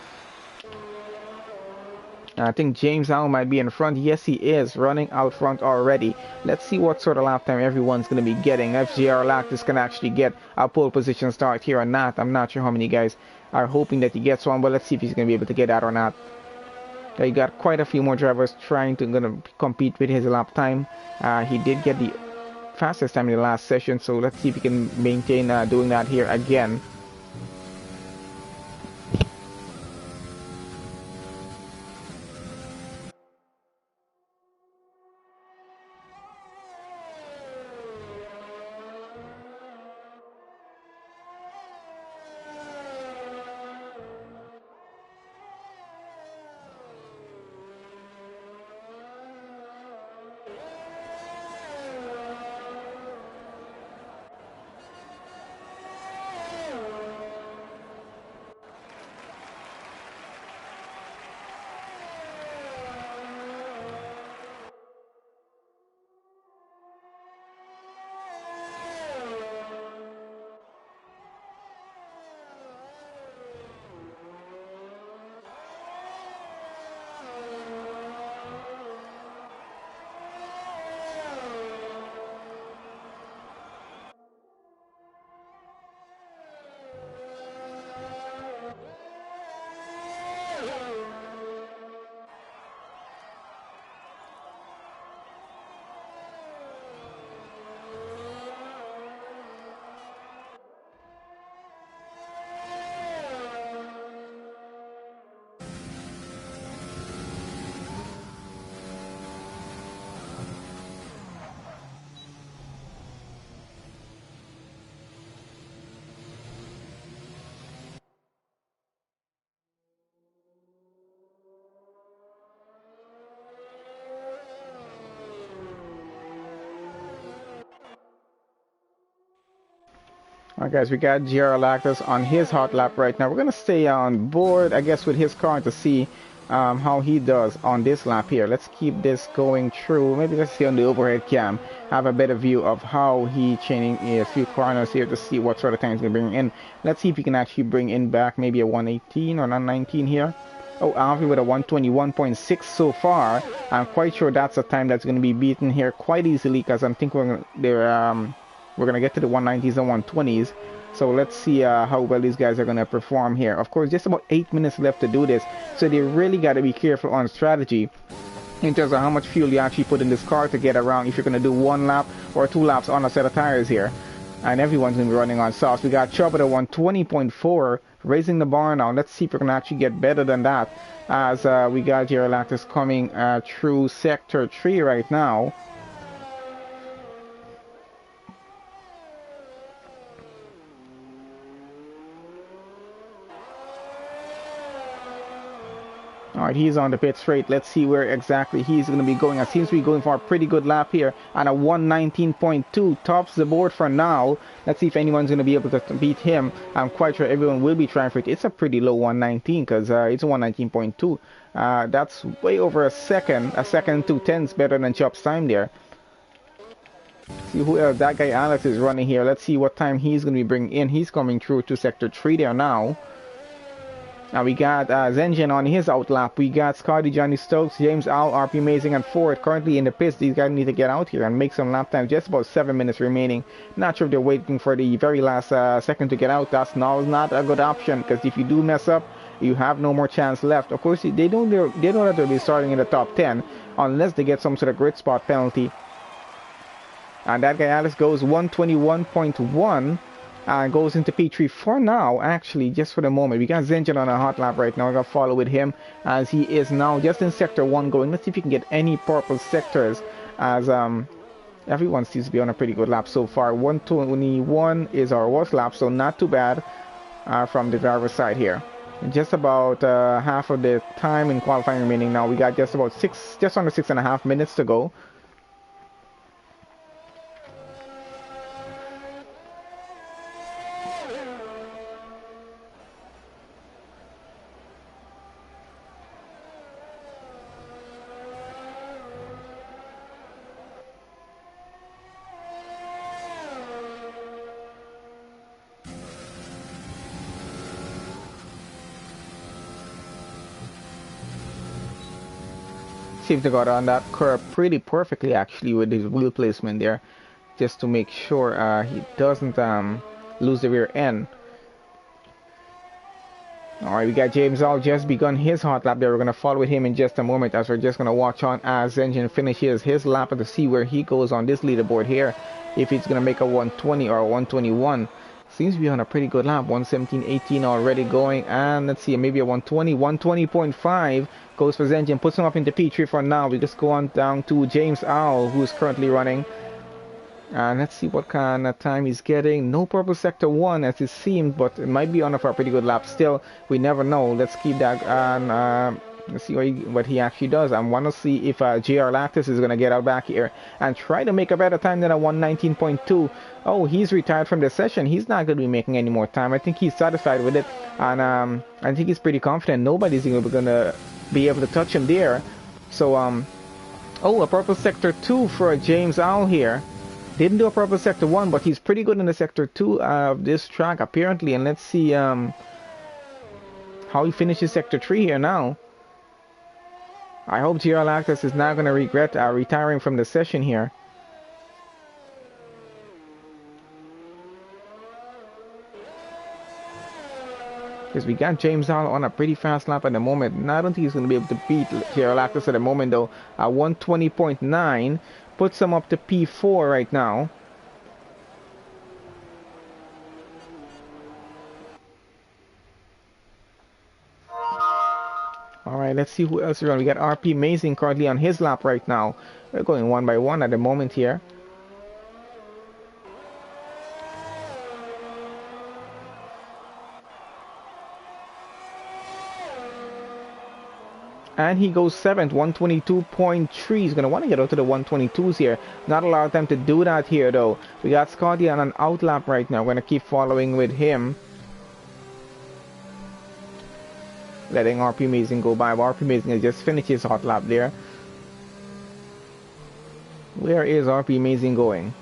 I think James Allen might be in front. Yes, he is running out front already. Let's see what sort of lap time everyone's going to be getting. If JR Lactus can actually get a pole position start here or not. I'm not sure how many guys are hoping that he gets one, but let's see if he's going to be able to get that or not. You got quite a few more drivers trying to compete with his lap time. He did get the fastest time in the last session, so let's see if he can maintain doing that here again. Alright guys, we got Lactus on his hot lap right now. We're going to stay on board, I guess, with his car to see how he does on this lap here. Let's keep this going through. Maybe let's see on the overhead cam, have a better view of how he chaining a few corners here to see what sort of time he's going to bring in. Let's see if he can actually bring in back maybe a 118 or 119 here. Oh, Alfie with a 121.6 so far. I'm quite sure that's a time that's going to be beaten here quite easily, because I'm thinking we're going to get to the 190s and 120s. So let's see how well these guys are going to perform here. Of course, just about 8 minutes left to do this. So they really got to be careful on strategy in terms of how much fuel you actually put in this car to get around if you're going to do 1 lap or 2 laps on a set of tires here. And everyone's going to be running on softs. We got Chubb at a 120.4, raising the bar now. Let's see if we can actually get better than that, as we got Geralactus coming through Sector 3 right now. Alright, he's on the pit straight. Let's see where exactly he's going to be going. It seems to be going for a pretty good lap here. And a 119.2 tops the board for now. Let's see if anyone's going to be able to beat him. I'm quite sure everyone will be trying for it. It's a pretty low 119, because it's a 119.2. That's way over a second. A second 2/10 better than Chop's time there. See who else. That guy Alex is running here. Let's see what time he's going to be bringing in. He's coming through to Sector 3 there now. Now we got Zengen on his outlap. We got Scotty, Johnny Stokes, James Al, RP Amazing, and Ford currently in the pits. These guys need to get out here and make some lap time. Just about 7 minutes remaining. Not sure if they're waiting for the very last second to get out. That's not a good option, because if you do mess up, you have no more chance left. Of course, they know that they'll be starting in the top 10 unless they get some sort of grid spot penalty. And that guy Alex goes 121.1. Goes into P3 for now, actually, just for the moment. We got Zengen on a hot lap right now. We're going to follow with him as he is now just in Sector 1 going. Let's see if he can get any purple sectors, as everyone seems to be on a pretty good lap so far. 121 is our worst lap, so not too bad from the driver's side here. Just about half of the time in qualifying remaining now. We got just under 6.5 minutes to go. seems to got on that curve pretty perfectly actually with his wheel placement there, just to make sure he doesn't lose the rear end. Alright, we got James All just begun his hot lap there. We're going to follow with him in just a moment as we're just going to watch on as Engine finishes his lap to see where he goes on this leaderboard here. If he's going to make a 120 or a 121. Seems to be on a pretty good lap. 117.18 already going. And let's see, maybe a 120. 120.5 goes for Engine. Puts him up into P3 for now. We just go on down to James Owl, who's currently running. And let's see what kind of time he's getting. No purple sector 1 as it seemed, but it might be on for a pretty good lap still. We never know. Let's keep that on. Let's see what he actually does. I want to see if JR Lactus is going to get out back here and try to make a better time than a 119.2. Oh, he's retired from the session. He's not going to be making any more time. I think he's satisfied with it. And I think he's pretty confident. Nobody's going to be able to touch him there. So, oh, a purple sector 2 for James Owl here. Didn't do a purple sector 1, but he's pretty good in the sector 2 of this track apparently. And let's see how he finishes sector 3 here now. I hope GR Lactus is not going to regret retiring from the session here. Because we got James Hall on a pretty fast lap at the moment. And I don't think he's going to be able to beat GR Lactus at the moment though. 120.9 puts him up to P4 right now. Alright, let's see who else is on. We got RP Amazing currently on his lap right now. We're going one by one at the moment here. And he goes 7th, 122.3. He's going to want to get out to the 122s here. Not a lot of time to do that here, though. We got Scotty on an out lap right now. We're going to keep following with him. Letting RP Amazing go by. RP Amazing has just finished his hot lap there. Where is RP Amazing going?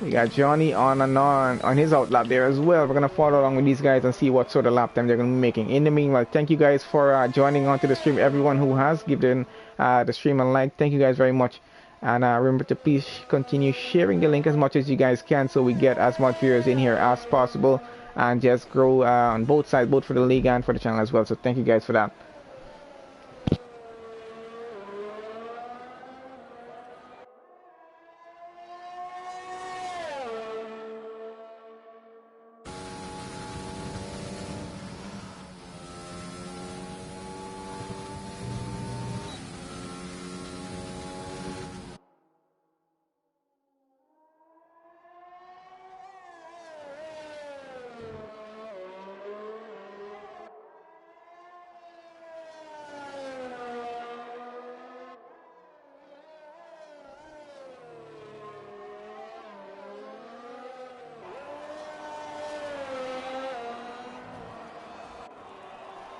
We got Johnny on his out lap there as well. We're going to follow along with these guys and see what sort of lap time they're going to be making. In the meanwhile, thank you guys for joining onto the stream. Everyone who has given the stream a like, thank you guys very much. And remember to please continue sharing the link as much as you guys can so we get as much viewers in here as possible. And just grow on both sides, both for the league and for the channel as well. So thank you guys for that.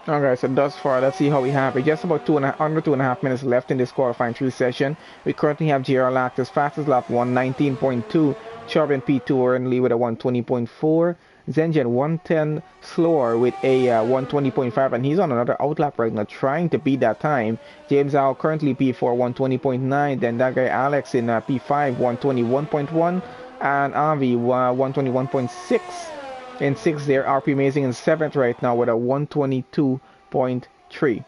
Alright, so thus far, let's see how we have it. Just about under 2.5 minutes left in this qualifying 3 session. We currently have JR Lactus fastest lap 119.2. Charbin P2 currently with a 120.4. Zengen 110 slower with a 120.5, and he's on another outlap right now trying to beat that time. James Al currently P4 120.9. Then that guy Alex in P5 121.1, and Avi 121.6. In 6th there, RP Amazing in 7th right now with a 122.3.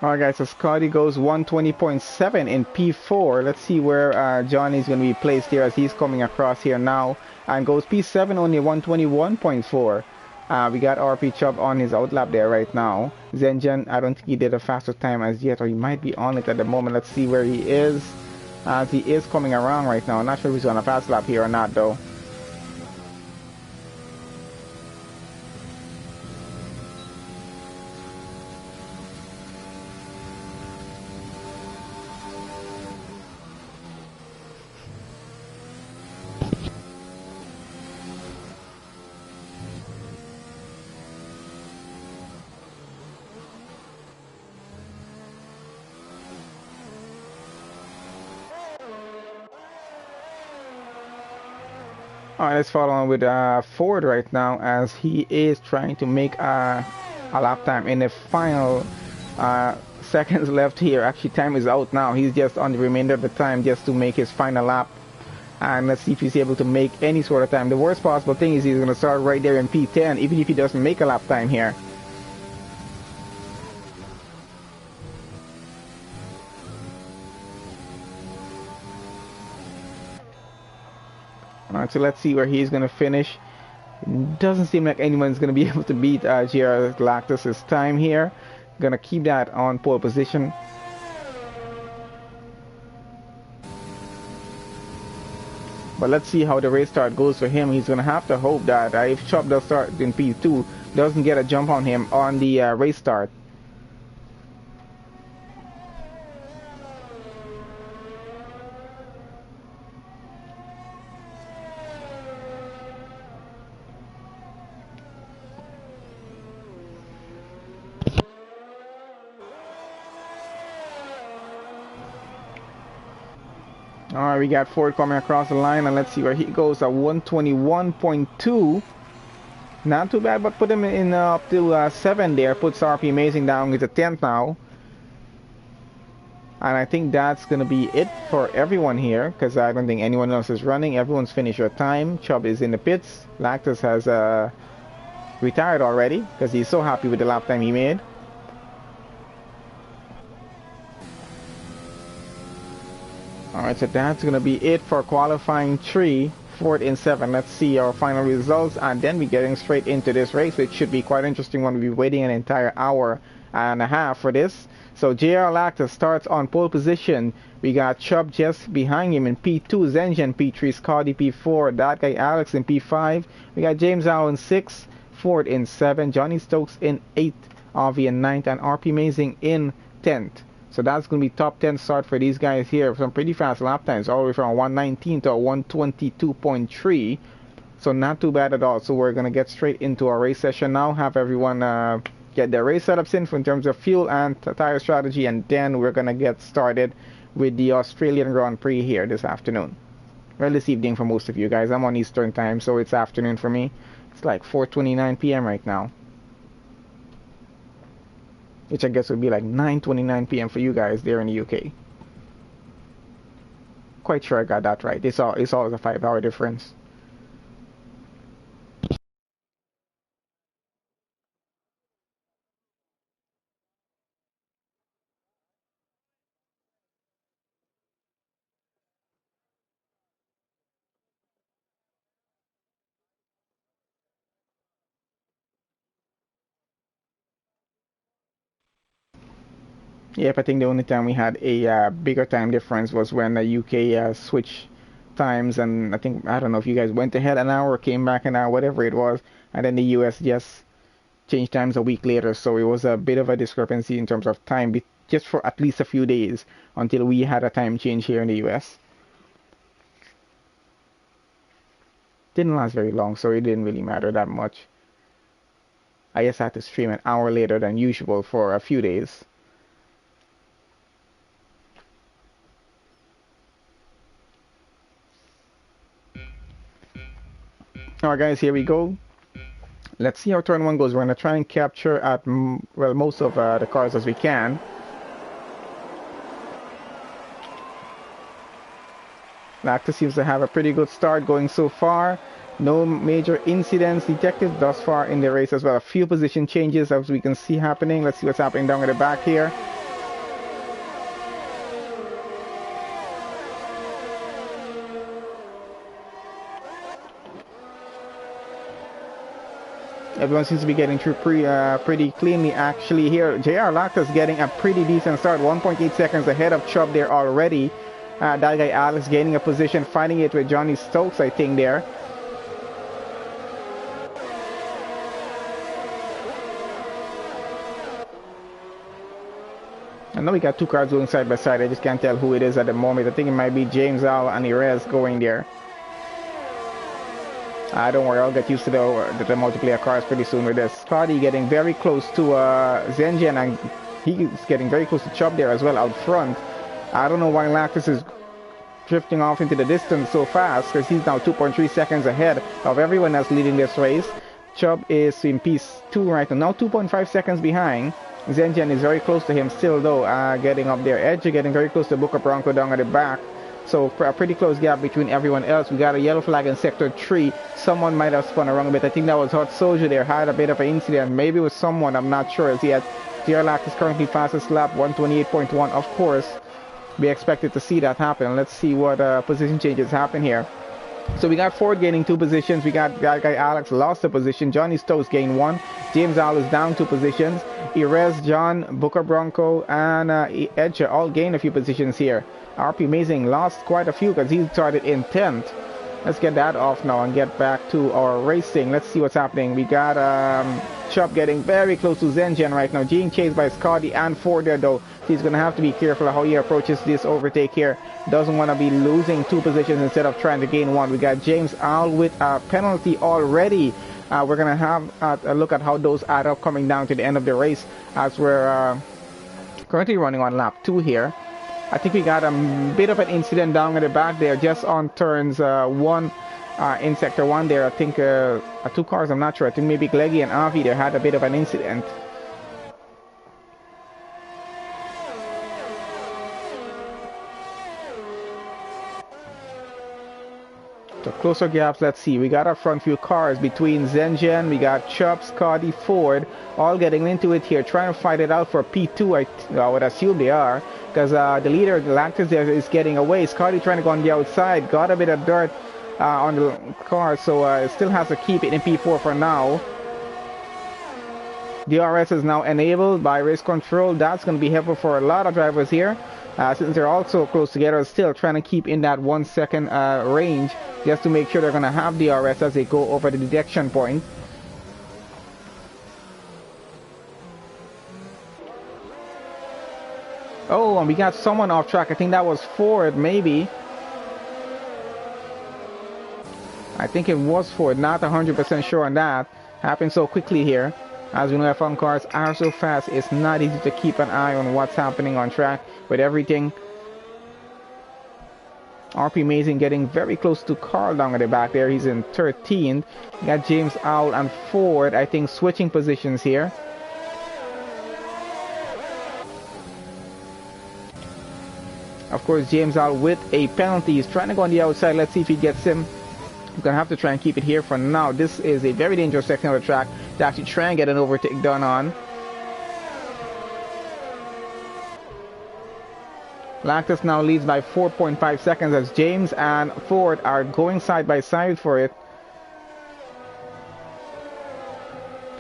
Alright guys, so Scotty goes 120.7 in P4. Let's see where Johnny's going to be placed here as he's coming across here now. And goes P7 only 121.4. We got RP Chubb on his outlap there right now. Zenjan, I don't think he did a faster time as yet, or he might be on it at the moment. Let's see where he is. As he is coming around right now. I'm not sure if he's on a fast lap here or not though. Alright, let's follow on with Ford right now as he is trying to make a lap time in the final seconds left here. Actually, time is out now. He's just on the remainder of the time just to make his final lap. And let's see if he's able to make any sort of time. The worst possible thing is he's going to start right there in P10, even if he doesn't make a lap time here. Alright, so let's see where he's going to finish. Doesn't seem like anyone's going to be able to beat JR Galactus's time here. Going to keep that on pole position. But let's see how the race start goes for him. He's going to have to hope that if Chubb does start in P2, doesn't get a jump on him on the race start. Alright, we got Ford coming across the line, and let's see where he goes at 121.2. Not too bad, but put him in up to 7 there. Puts RP Amazing down to 10th now. And I think that's going to be it for everyone here, because I don't think anyone else is running. Everyone's finished their time. Chubb is in the pits. Lactus has retired already, because he's so happy with the lap time he made. Alright, so that's going to be it for qualifying 3, 4th and 7. Let's see our final results, and then we're getting straight into this race, which should be quite interesting when we'll be waiting an entire hour and a half for this. So JR Lactus starts on pole position. We got Chubb just behind him in P2, Zenjan P3, Scotty P4, that guy Alex in P5. We got James Al in 6th, Ford in 7th, Johnny Stokes in 8th, RV in 9th, and RP Amazing in 10th. So that's going to be top 10 start for these guys here. Some pretty fast lap times, all the way from 119 to 122.3. So not too bad at all. So we're going to get straight into our race session now. Have everyone get their race setups in terms of fuel and tire strategy. And then we're going to get started with the Australian Grand Prix here this afternoon. Well, this evening for most of you guys. I'm on Eastern time, so it's afternoon for me. It's like 4:29 p.m. right now. Which I guess would be like 9:29 p.m. for you guys there in the UK. Quite sure I got that right. It's always a 5-hour difference. Yep, I think the only time we had a bigger time difference was when the UK switched times, and I don't know if you guys went ahead an hour or came back an hour, whatever it was, and then the US just changed times a week later, so it was a bit of a discrepancy in terms of time, just for at least a few days until we had a time change here in the US. Didn't last very long, so it didn't really matter that much. I just had to stream an hour later than usual for a few days. Alright guys, here we go. Let's see how turn 1 goes. We're going to try and capture at most of the cars as we can. Lactus seems to have a pretty good start going so far. No major incidents detected thus far in the race as well. A few position changes as we can see happening. Let's see what's happening down at the back here. Everyone seems to be getting through pretty cleanly actually here. JR Lactus getting a pretty decent start, 1.8 seconds ahead of Chubb there already. That guy Alex gaining a position, fighting it with Johnny Stokes, I think there. I know we got two cars going side by side. I just can't tell who it is at the moment. I think it might be James Al and Irez going there. Don't worry, I'll get used to the multiplayer cars pretty soon with this. Scotty getting very close to Zengen, and he's getting very close to Chubb there as well out front. I don't know why Lactus is drifting off into the distance so fast, because he's now 2.3 seconds ahead of everyone else leading this race. Chubb is in P2 right now 2.5 seconds behind. Zengen is very close to him still though, getting up there. Edge getting very close to Booker Bronco down at the back. So a pretty close gap between everyone else. We got a yellow flag in sector 3. Someone might have spun around a bit. I think that was Hot Soldier there. Had a bit of an incident. Maybe with someone. I'm not sure as yet. Gerlach is currently fastest lap, 128.1. Of course, we expected to see that happen. Let's see what position changes happen here. So we got Ford gaining 2 positions. We got that guy Alex lost a position. Johnny Stokes gained 1. James Al is down 2 positions. Irez, John, Booker Bronco, and Edger all gained a few positions here. RP Amazing lost quite a few because he started in 10th. Let's get that off now and get back to our racing. Let's see what's happening. We got Chubb getting very close to Zengen right now. Being chased by Scotty and Ford there though. He's going to have to be careful how he approaches this overtake here. Doesn't want to be losing 2 positions instead of trying to gain 1. We got James Al with a penalty already. We're going to have a look at how those add up coming down to the end of the race as we're currently running on lap 2 here. I think we got a bit of an incident down at the back there just on turns 1 in sector 1 there. I think 2 cars, I'm not sure. I think maybe Gleggy and Avi there had a bit of an incident. So closer gaps, let's see. We got our front few cars between Zengen, we got Chubb, Scotty, Ford, all getting into it here, trying to fight it out for P2. I would assume they are, because the leader, Galactus, there is getting away. Scotty trying to go on the outside, got a bit of dirt on the car, so still has to keep it in P4 for now. DRS is now enabled by race control. That's going to be helpful for a lot of drivers here. Since they're all so close together, still trying to keep in that 1 second range just to make sure they're going to have DRS as they go over the detection point. Oh, and we got someone off track. I think that was Ford, maybe. I think it was Ford, not 100% sure on that. Happened so quickly here. As we know, F1 cars are so fast, it's not easy to keep an eye on what's happening on track with everything. RP Amazing getting very close to Carl down at the back there. He's in 13th. We got James Owl and Ford, I think, switching positions here. Of course, James Owl with a penalty. He's trying to go on the outside. Let's see if he gets him. We're going to have to try and keep it here for now. This is a very dangerous section of the track to actually try and get an overtake done on. Lactus now leads by 4.5 seconds as James and Ford are going side by side for it.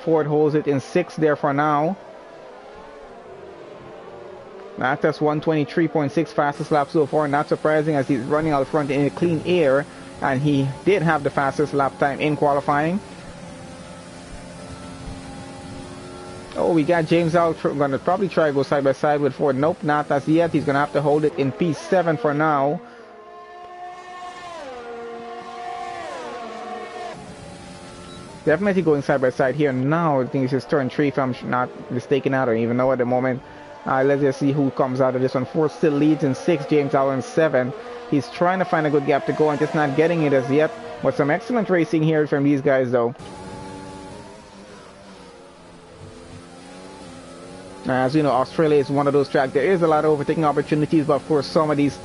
Ford holds it in 6th there for now. Lactus 123.6 fastest lap so far. Not surprising as he's running out front in clean air. And he did have the fastest lap time in qualifying. Oh, we got James out. Going to probably try to go side by side with Ford. Nope, not as yet. He's going to have to hold it in P7 for now. Definitely going side by side here now. I think it's his turn 3 if I'm not mistaken. I don't even know at the moment. Let's just see who comes out of this one. Ford still leads in 6. James out in 7. He's trying to find a good gap to go and just not getting it as yet. But some excellent racing here from these guys though. As you know, Australia is one of those tracks. There is a lot of overtaking opportunities, but of course some of these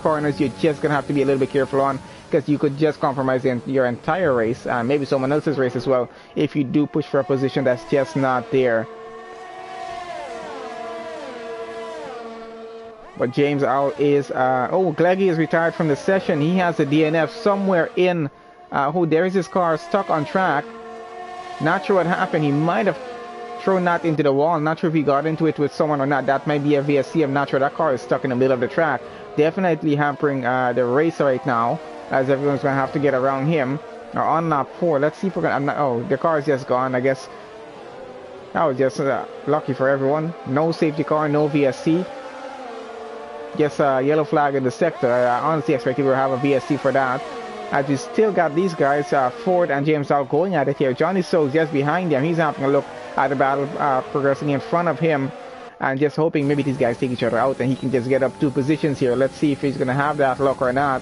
corners you're just going to have to be a little bit careful on, because you could just compromise your entire race, maybe someone else's race as well, if you do push for a position that's just not there. But James Owl is, Gleggy is retired from the session. He has a DNF somewhere in, there is his car stuck on track. Not sure what happened. He might have thrown that into the wall. Not sure if he got into it with someone or not. That might be a VSC. I'm not sure. That car is stuck in the middle of the track. Definitely hampering the race right now, as everyone's going to have to get around him. Or on lap 4. Let's see if we're going to... Oh, the car is just gone. I guess that was just lucky for everyone. No safety car, no VSC. Just a yellow flag in the sector. I honestly expected we would have a VSC for that. As we still got these guys, Ford and James out going at it here. Johnny So's just behind him. He's having a look at the battle progressing in front of him. And just hoping maybe these guys take each other out and he can just get up 2 positions here. Let's see if he's going to have that luck or not.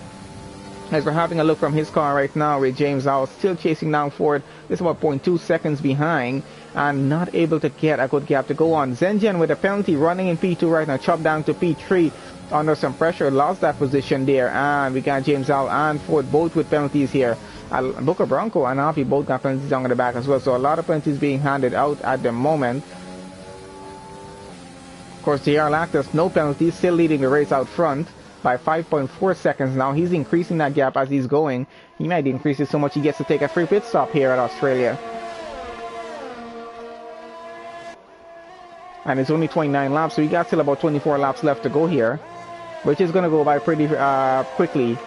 As we're having a look from his car right now with James out still chasing down Ford. This is about 0.2 seconds behind and not able to get a good gap to go on. Zengen with a penalty running in P2 right now. Chopped down to P3 under some pressure. Lost that position there. And we got James out and Ford both with penalties here. Booker Bronco and RP both got penalties down in the back as well. So a lot of penalties being handed out at the moment. Of course, JR Lactus, no penalties, still leading the race out front by 5.4 seconds now. He's increasing that gap as he's going. He might increase it so much he gets to take a free pit stop here at Australia. And it's only 29 laps, so we got still about 24 laps left to go here, which is going to go by pretty quickly.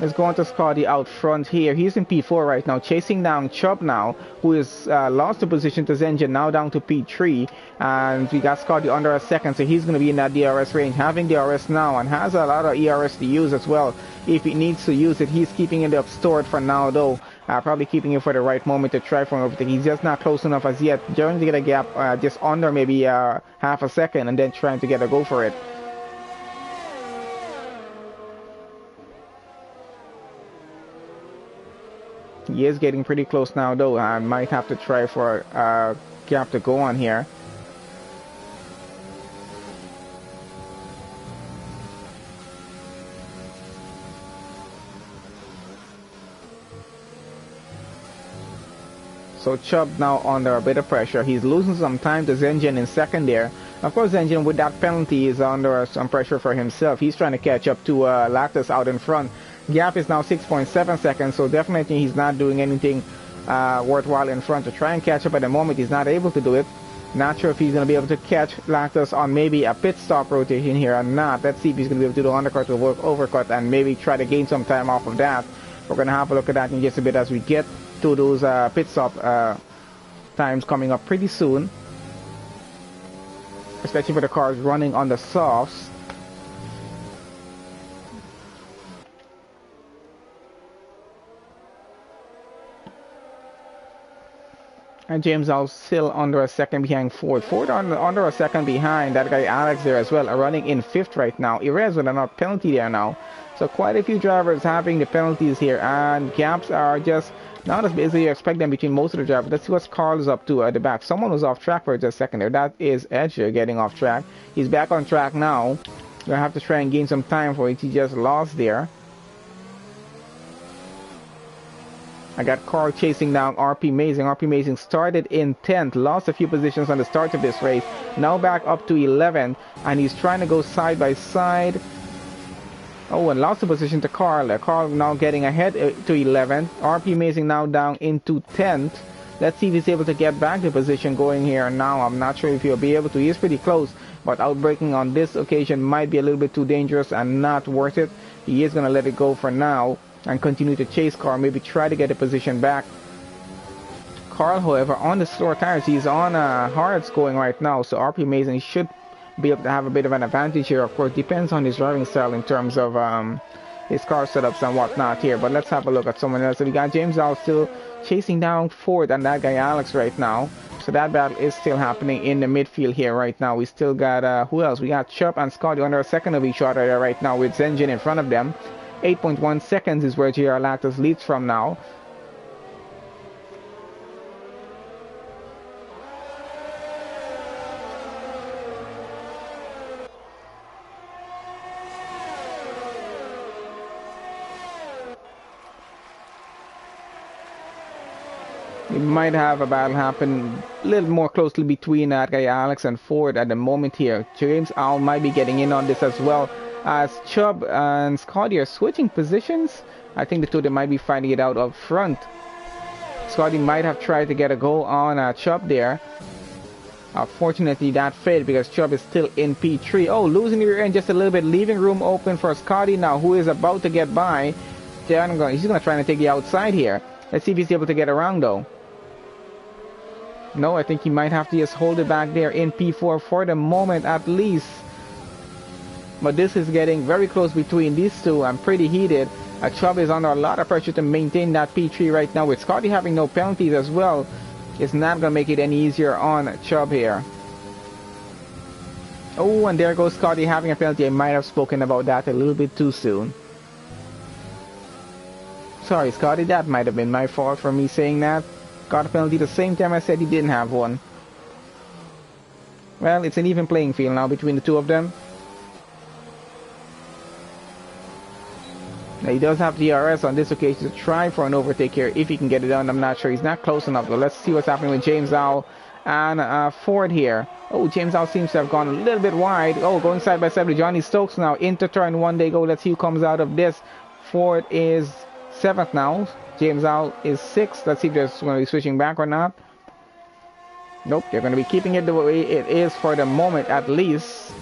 Let's go on to Scotty out front here. He's in P4 right now, chasing down Chubb now, who has lost the position to Zengen, now down to P3. And we got Scotty under a second, so he's going to be in that DRS range, having DRS now, and has a lot of ERS to use as well. If he needs to use it, he's keeping it up stored for now, though. Probably keeping it for the right moment to try for everything. He's just not close enough as yet. Trying to get a gap just under maybe half a second, and then trying to get a go for it. He is getting pretty close now, though. I might have to try for a gap to go on here. So Chubb now under a bit of pressure. He's losing some time to Zengen in second there. Of course, Zengen with that penalty is under some pressure for himself. He's trying to catch up to Lactus out in front. Gap is now 6.7 seconds, so definitely he's not doing anything worthwhile in front to try and catch up at the moment. He's not able to do it. Not sure if he's going to be able to catch Lactus on maybe a pit stop rotation here or not. Let's see if he's going to be able to do the undercut to work overcut and maybe try to gain some time off of that. We're going to have a look at that in just a bit as we get to those pit stop times coming up pretty soon, especially for the cars running on the softs. And James Al still under a second behind Ford. Ford under a second behind that guy Alex there as well, running in 5th right now. Erez with another penalty there now. So quite a few drivers having the penalties here, and gaps are just not as big as you expect them between most of the drivers. Let's see what Carl is up to at the back. Someone was off track for just a second there. That is Edger getting off track. He's back on track now. We'll have to try and gain some time for it. He just lost there. I got Carl chasing down RP Mazing. RP Mazing started in 10th, lost a few positions on the start of this race. Now back up to 11th, and he's trying to go side by side. Oh, and lost the position to Carl. Carl now getting ahead to 11th. RP Mazing now down into 10th. Let's see if he's able to get back the position going here now. I'm not sure if he'll be able to. He is pretty close, but outbreaking on this occasion might be a little bit too dangerous and not worth it. He is going to let it go for now and continue to chase Carl, maybe try to get the position back. Carl, however, on the slower tires, he's on hards going right now, so RP Mazing should be able to have a bit of an advantage here. Of course, depends on his driving style in terms of his car setups and whatnot here. But let's have a look at someone else. So we got James Al still chasing down Ford and that guy Alex right now. So that battle is still happening in the midfield here right now. We still got, who else? We got Chubb and Scotty under a second of each other there right now with Zengen in front of them. 8.1 seconds is where JR Lactus leads from now. We might have a battle happen a little more closely between that guy Alex and Ford at the moment here. James Al might be getting in on this as well. as Chubb and Scotty are switching positions. I think the two of them might be fighting it out up front. Scotty might have tried to get a goal on Chubb there. Fortunately, that failed because Chubb is still in P3. Oh, losing the rear end just a little bit, leaving room open for Scotty now, who is about to get by. He's going to try to take the outside here. Let's see if he's able to get around, though. No, I think he might have to just hold it back there in P4 for the moment at least. But this is getting very close between these two and pretty heated. Chubb is under a lot of pressure to maintain that P3 right now. With Scotty having no penalties as well, it's not going to make it any easier on Chubb here. Oh, and there goes Scotty having a penalty. I might have spoken about that a little bit too soon. Sorry, Scotty, that might have been my fault for me saying that. Got a penalty the same time I said he didn't have one. Well, it's an even playing field now between the two of them. Now, he does have DRS on this occasion to try for an overtake here if he can get it done. I'm not sure. He's not close enough, though. Let's see what's happening with James Owl and Ford here. Oh, James Owl seems to have gone a little bit wide. Oh, going side by side with Johnny Stokes now into turn one. They go. Let's see who comes out of this. Ford is 7th now. James Owl is 6th. Let's see if they're going to be switching back or not. Nope, they're going to be keeping it the way it is for the moment at least.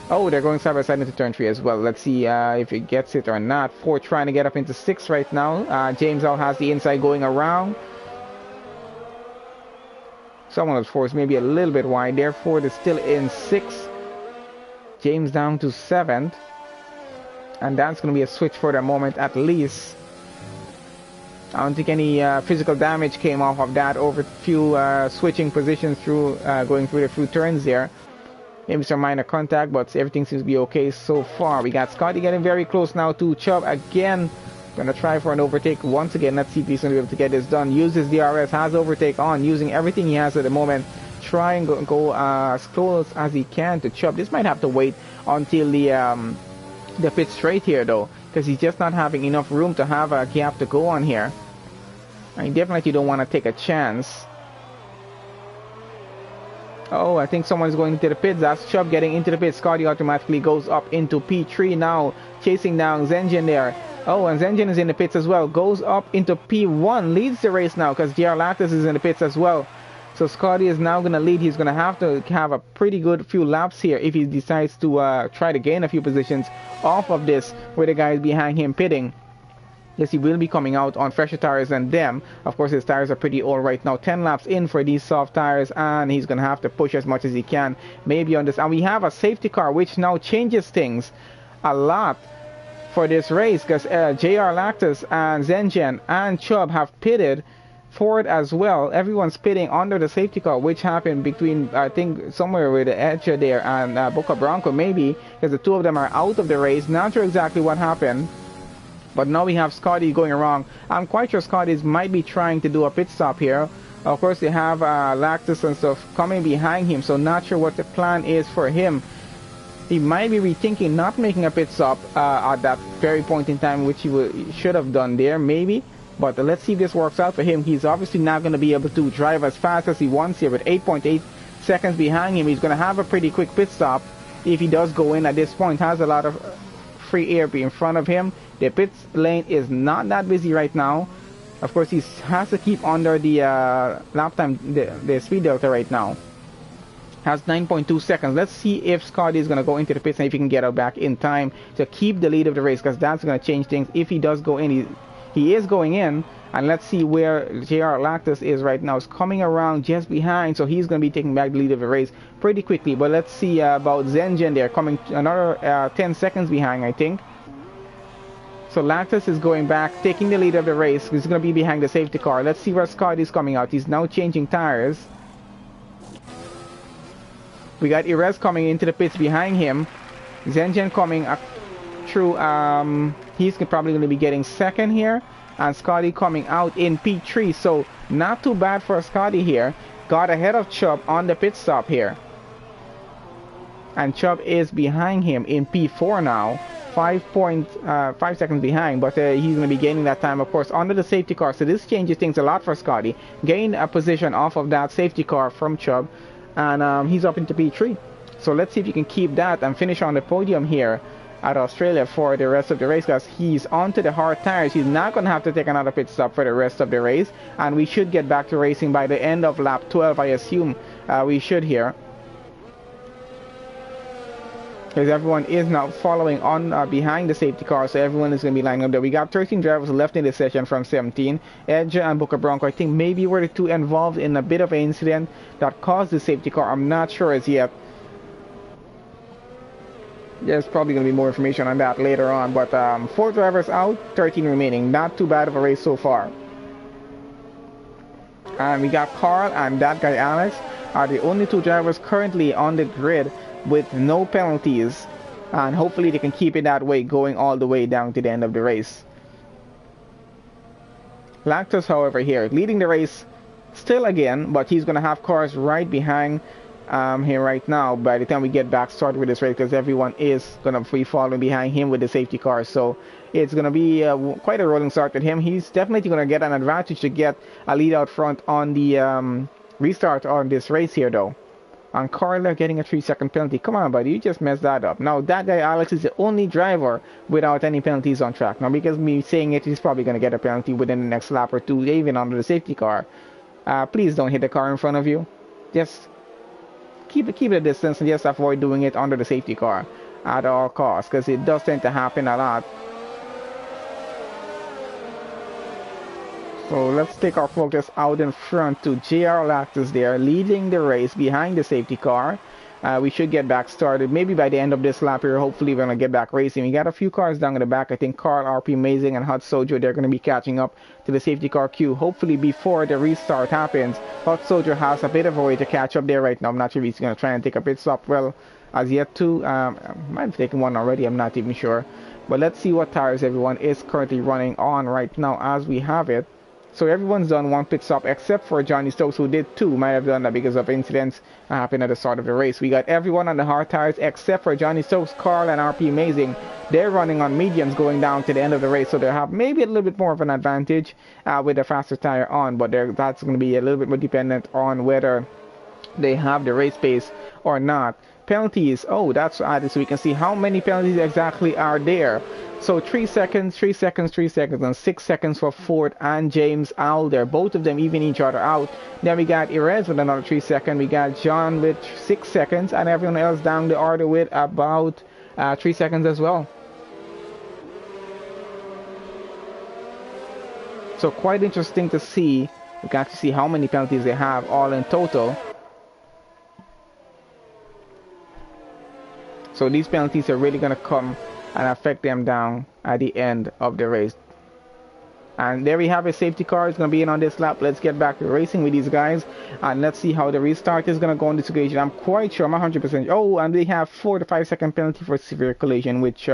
Oh, they're going side by side into turn 3 as well. Let's see if he gets it or not. Ford trying to get up into 6th right now. James Owl has the inside going around. Someone of Ford is maybe a little bit wide there. Ford is still in 6th. James down to 7th. And that's going to be a switch for the moment at least. I don't think any physical damage came off of that over a few switching positions through going through the few turns there. Maybe some minor contact, but everything seems to be okay so far. We got Scotty getting very close now to Chubb again. Gonna try for an overtake once again. Let's see if he's gonna be able to get this done. Uses DRS, has overtake on, using everything he has at the moment. Try and go as close as he can to Chubb. This might have to wait until the pit straight here though, because he's just not having enough room to have a gap to go on here. I definitely don't want to take a chance. Oh, I think someone's going into the pits. That's Chubb getting into the pits. Scotty automatically goes up into P3 now, chasing down Zengen there. Oh, and Zengen is in the pits as well. Goes up into P1, leads the race now because JR Lactus is in the pits as well. So Scotty is now going to lead. He's going to have a pretty good few laps here if he decides to try to gain a few positions off of this where the guys behind him pitting. Yes, he will be coming out on fresher tires than them. Of course, his tires are pretty old right now. 10 laps in for these soft tires, and he's going to have to push as much as he can maybe on this. And we have a safety car, which now changes things a lot for this race because JR Lactus and Zengen and Chubb have pitted. Ford as well. Everyone's pitting under the safety car, which happened between, I think, somewhere with the edge there and Boca Bronco maybe, because the two of them are out of the race. Not sure exactly what happened. But now we have Scotty going around. I'm quite sure Scotty might be trying to do a pit stop here. Of course, they have Lactus and stuff coming behind him, so not sure what the plan is for him. He might be rethinking not making a pit stop at that very point in time, which he should have done there, maybe. But let's see if this works out for him. He's obviously not going to be able to drive as fast as he wants here. With 8.8 seconds behind him, he's going to have a pretty quick pit stop if he does go in at this point. Has a lot of free air in front of him. The pit lane is not that busy right now. Of course, he has to keep under the lap time, the speed delta right now. Has 9.2 seconds. Let's see if Scotty is going to go into the pits and if he can get out back in time to keep the lead of the race, because that's going to change things. If he does go in, he is going in. And let's see where JR Lactus is right now. It's coming around just behind, so he's going to be taking back the lead of the race pretty quickly. But let's see about Zengen there, coming another 10 seconds behind, I think. So Lactus is going back, taking the lead of the race. He's going to be behind the safety car. Let's see where Scott is coming out. He's now changing tires. We got Irez coming into the pits behind him. Zengen coming through. He's probably going to be getting second here. And Scotty coming out in P3. So not too bad for Scotty here. Got ahead of Chubb on the pit stop here. And Chubb is behind him in P4 now. 5.5 seconds behind, but he's going to be gaining that time, of course, under the safety car. So this changes things a lot for Scotty. Gain a position off of that safety car from Chubb, and he's up into P3. So let's see if you can keep that and finish on the podium here. at Australia for the rest of the race, because he's onto the hard tires. He's not going to have to take another pit stop for the rest of the race, and we should get back to racing by the end of lap 12, I assume. We should here, because everyone is now following on behind the safety car, so everyone is going to be lining up there. We got 13 drivers left in this session from 17. Edge and Booker Bronco, I think maybe were the two involved in a bit of an incident that caused the safety car. I'm not sure as yet. There's probably going to be more information on that later on, but 4 drivers out, 13 remaining. Not too bad of a race so far. And we got Carl and that guy Alex are the only 2 drivers currently on the grid with no penalties, and hopefully they can keep it that way going all the way down to the end of the race. Lactus, however, here leading the race still again, but he's going to have cars right behind here right now by the time we get back started with this race, because everyone is going to be following behind him with the safety car. So it's going to be quite a rolling start with him. He's definitely going to get an advantage to get a lead out front on the restart on this race here, though. And Carla getting a 3-second penalty. Come on, buddy, you just messed that up. Now, that guy, Alex, is the only driver without any penalties on track. Now, because me saying it, he's probably going to get a penalty within the next lap or 2, even under the safety car. Please don't hit the car in front of you. Just keep a distance and just avoid doing it under the safety car at all costs, because it does tend to happen a lot. So let's take our focus out in front to JR Lactus there, leading the race behind the safety car. We should get back started maybe by the end of this lap here. Hopefully we're going to get back racing. We got a few cars down in the back. I think Carl, RP Amazing, and Hot Soldier, they're going to be catching up to the safety car queue. Hopefully before the restart happens. Hot Soldier has a bit of a way to catch up there right now. I'm not sure if he's going to try and take a pit stop. Well, as yet to. Might have taken one already. I'm not even sure. But let's see what tires everyone is currently running on right now as we have it. So everyone's done 1 pit stop except for Johnny Stokes, who did 2. Might have done that because of incidents that happened at the start of the race. We got everyone on the hard tires except for Johnny Stokes, Carl, and RP Amazing. They're running on mediums going down to the end of the race, so they have maybe a little bit more of an advantage with a faster tire on, but that's going to be a little bit more dependent on whether they have the race pace or not. Penalties, oh, that's added so we can see how many penalties exactly are there. So 3 seconds, 3 seconds, 3 seconds, and 6 seconds for Ford and James Alder. Both of them even each other out. Then we got Erez with another 3 seconds. We got John with 6 seconds, and everyone else down the order with about 3 seconds as well. So quite interesting to see. We can actually see how many penalties they have all in total. So these penalties are really going to come and affect them down at the end of the race. And there we have a safety car. It's going to be in on this lap. Let's get back to racing with these guys. And let's see how the restart is going to go on this occasion. I'm quite sure, I'm 100%. Oh, and they have 4 to 5 second penalty for severe collision, which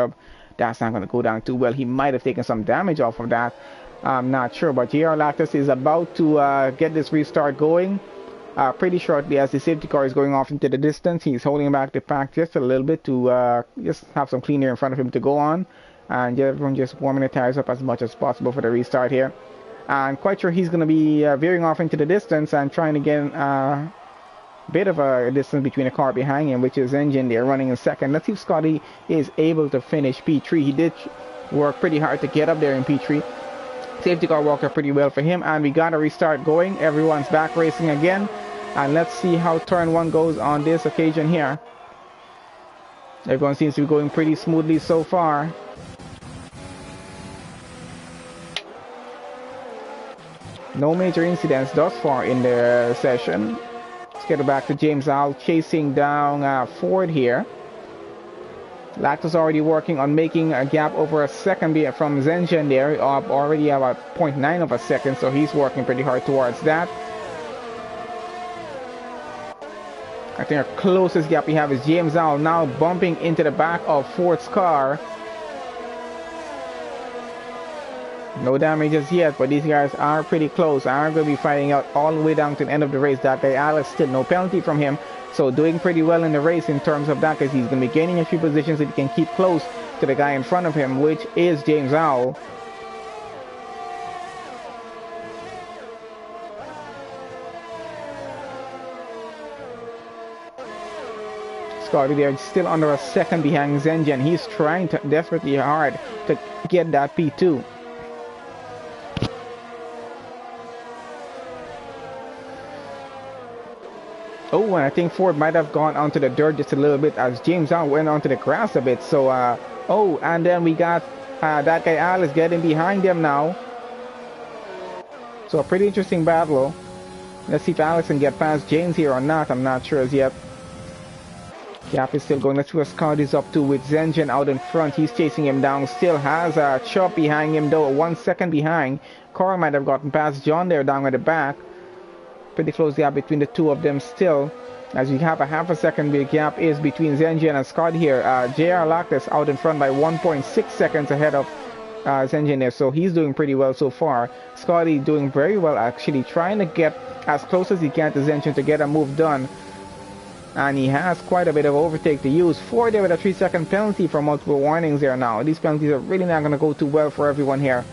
that's not going to go down too well. He might have taken some damage off of that. I'm not sure. But JR Lactus is about to get this restart going. Pretty shortly as the safety car is going off into the distance. He's holding back the pack just a little bit to just have some clean air in front of him to go on, and everyone just warming the tires up as much as possible for the restart here. And quite sure he's going to be veering off into the distance and trying to get a bit of a distance between the car behind him, which is Engine there running in second. Let's see if Scotty is able to finish P3. He did work pretty hard to get up there in P3. Safety car worked out pretty well for him, and we got a restart going. Everyone's back racing again. And let's see how turn 1 goes on this occasion here. Everyone seems to be going pretty smoothly so far. No major incidents thus far in the session. Let's get back to James Al chasing down Ford here. Lactus already working on making a gap over a second from Zengen there, already about 0.9 of a second, so he's working pretty hard towards that. I think our closest gap we have is James Al now bumping into the back of Ford's car. No damages yet, but these guys are pretty close. I'm going to be fighting out all the way down to the end of the race. That guy Alex, still no penalty from him, so doing pretty well in the race in terms of that, because he's going to be gaining a few positions that he can keep close to the guy in front of him, which is James Al. Scotty there still under a second behind Zengen. He's trying desperately hard to get that P2. Oh, and I think Ford might have gone onto the dirt just a little bit as James Al went onto the grass a bit. So, oh, and then we got that guy Alex getting behind them now. So a pretty interesting battle. Let's see if Alex can get past James here or not. I'm not sure as yet. Gap is still going. Let's see what Scott is up to with Zengen out in front. He's chasing him down. Still has a Chop behind him though. 1 second behind. Carl might have gotten past John there down at the back. Pretty close gap between the two of them still. As you have a half a second gap is between Zengen and Scott here. JR Lactus out in front by 1.6 seconds ahead of Zengen there. So he's doing pretty well so far. Scotty doing very well actually. Trying to get as close as he can to Zengen to get a move done. And he has quite a bit of overtake to use. Ford there with a 3-second penalty for multiple warnings there now. These penalties are really not going to go too well for everyone here.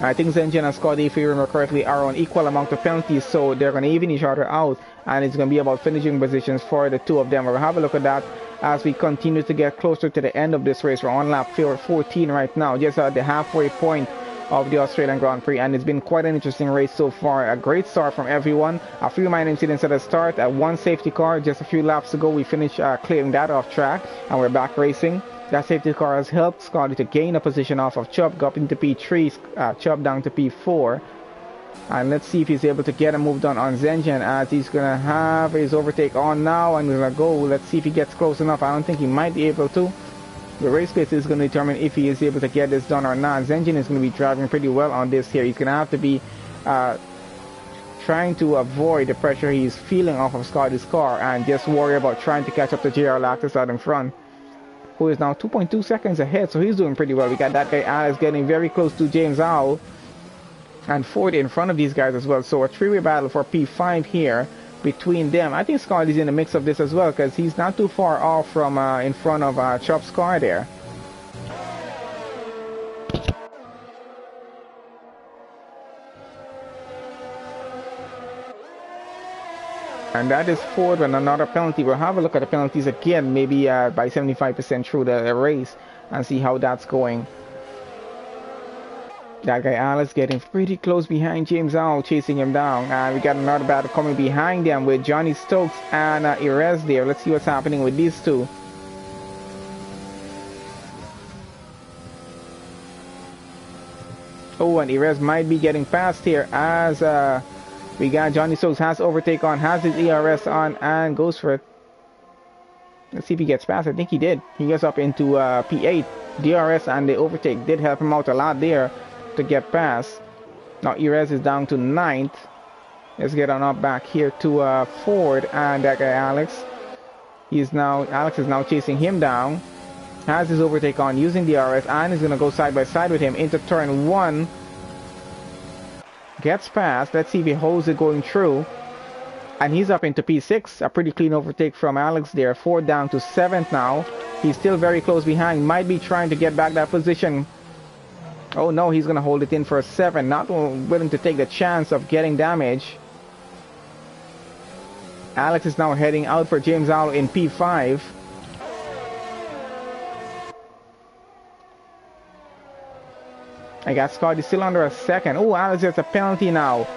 I think Zengen and Scotty, if you remember correctly, are on equal amount of penalties, so they're going to even each other out, and it's going to be about finishing positions for the two of them. We'll have a look at that as we continue to get closer to the end of this race. We're on lap 14 right now, just at the halfway point of the Australian Grand Prix, and it's been quite an interesting race so far. A great start from everyone. A few minor incidents at the start. One safety car just a few laps ago. We finished clearing that off track, and we're back racing. That safety car has helped Scotty to gain a position off of Chubb, go up into P3, Chubb down to P4. And let's see if he's able to get a move done on Zengen as he's going to have his overtake on now and we're going to go. Let's see if he gets close enough. I don't think he might be able to. The race pace is going to determine if he is able to get this done or not. Zengen is going to be driving pretty well on this here. He's going to have to be trying to avoid the pressure he's feeling off of Scotty's car and just worry about trying to catch up to JR Lactus out in front, who is now 2.2 seconds ahead, so he's doing pretty well. We got that guy Alex getting very close to James Owl, and Ford in front of these guys as well. So a three-way battle for P5 here between them. I think Scotty's in the mix of this as well because he's not too far off from in front of Chop's car there. And that is Ford with another penalty. We'll have a look at the penalties again, maybe by 75% through the race, and see how that's going. That guy Alice getting pretty close behind James Owl, chasing him down. And we got another battle coming behind them with Johnny Stokes and Irez there. Let's see what's happening with these two. Oh, and Irez might be getting past here as we got Johnny Stokes has overtake on, has his ERS on, and goes for it. Let's see if he gets past. I think he did. He gets up into P8. DRS and the overtake did help him out a lot there to get past. Now ERS is down to 9th. Let's get on up back here to Ford and that guy Alex. Alex is now chasing him down. Has his overtake on using DRS and is going to go side by side with him into turn 1. Gets past. Let's see if he holds it going through. And he's up into P6. A pretty clean overtake from Alex there. Ford down to 7th now. He's still very close behind. Might be trying to get back that position. Oh no, he's going to hold it in for a 7. Not willing to take the chance of getting damage. Alex is now heading out for James Owl in P5. I got Scotty still under a second. Oh, Alex gets a penalty now.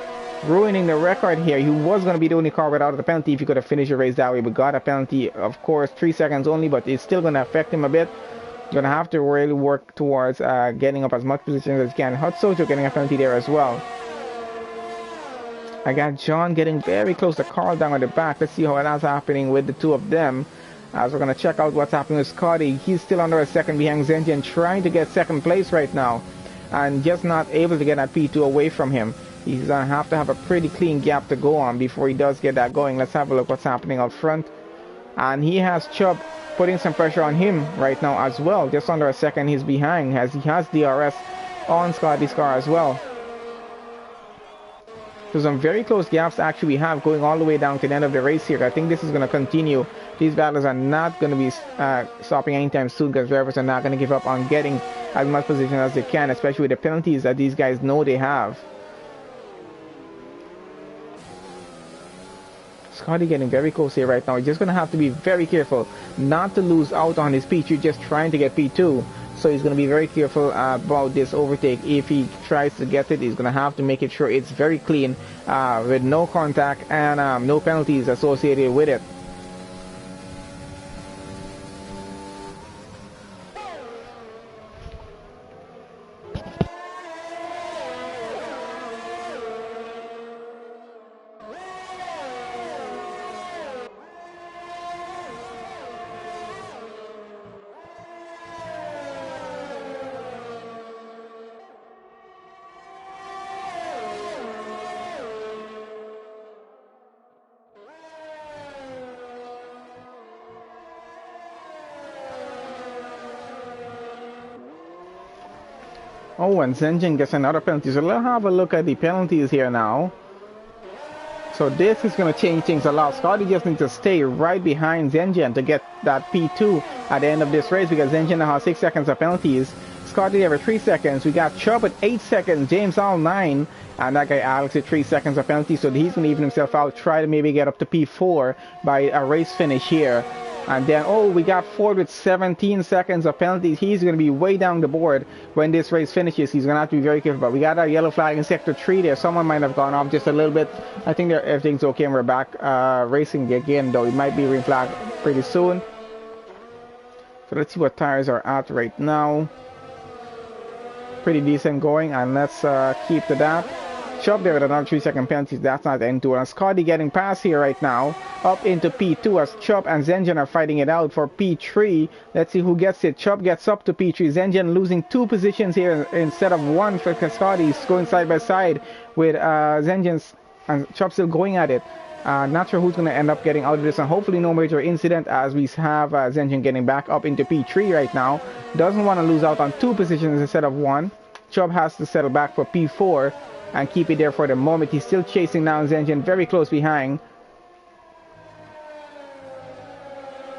Ruining the record here. He was going to be the only car without the penalty if he could have finished the race that way. But got a penalty, of course, 3 seconds only. But it's still going to affect him a bit. Going to have to really work towards getting up as much positions as he can. Hot Sojo getting a penalty there as well. I got John getting very close to Carl down at the back. Let's see how that's happening with the two of them. As we're going to check out what's happening with Scotty. He's still under a second behind Zengen, trying to get second place right now. And just not able to get that P2 away from him. He's going to have a pretty clean gap to go on before he does get that going. Let's have a look what's happening out front. And he has Chubb putting some pressure on him right now as well. Just under a second he's behind as he has DRS on Scotty's car as well. So some very close gaps actually we have going all the way down to the end of the race here. I think this is going to continue. These battles are not going to be stopping anytime soon because drivers are not going to give up on getting as much position as they can, especially with the penalties that these guys know they have. Scotty getting very close here right now. He's just going to have to be very careful not to lose out on his P3, just trying to get P2. So he's going to be very careful about this overtake. If he tries to get it, he's going to have to make it sure it's very clean with no contact and no penalties associated with it. Oh, and Zenjin gets another penalty. So let's have a look at the penalties here now. So this is going to change things a lot. Scotty just needs to stay right behind Zenjin to get that P2 at the end of this race, because Zenjin now has 6 seconds of penalties. Scotty there with 3 seconds. We got Chubb at 8 seconds. James All 9. And that guy Alex at 3 seconds of penalty. So he's going to even himself out. Try to maybe get up to P4 by a race finish here. And then, oh, we got Ford with 17 seconds of penalties. He's going to be way down the board when this race finishes. He's going to have to be very careful. But we got a yellow flag in Sector 3 there. Someone might have gone off just a little bit. I think everything's okay and we're back racing again, though. It might be green flag pretty soon. So let's see what tires are at right now. Pretty decent going, and let's keep to that. Chubb there with another 3 second penalties. That's not N2. And Scotty getting past here right now, up into P2 as Chubb and Zenjin are fighting it out for P3. Let's see who gets it. Chubb gets up to P3. Zenjin losing 2 positions here instead of 1 for Scotty's going side by side with Zenjin's and Chubb still going at it. Not sure who's going to end up getting out of this, and hopefully no major incident as we have Zenjin getting back up into P3 right now. Doesn't want to lose out on 2 positions instead of 1. Chubb has to settle back for P4 and keep it there for the moment. He's still chasing down Zenjin very close behind.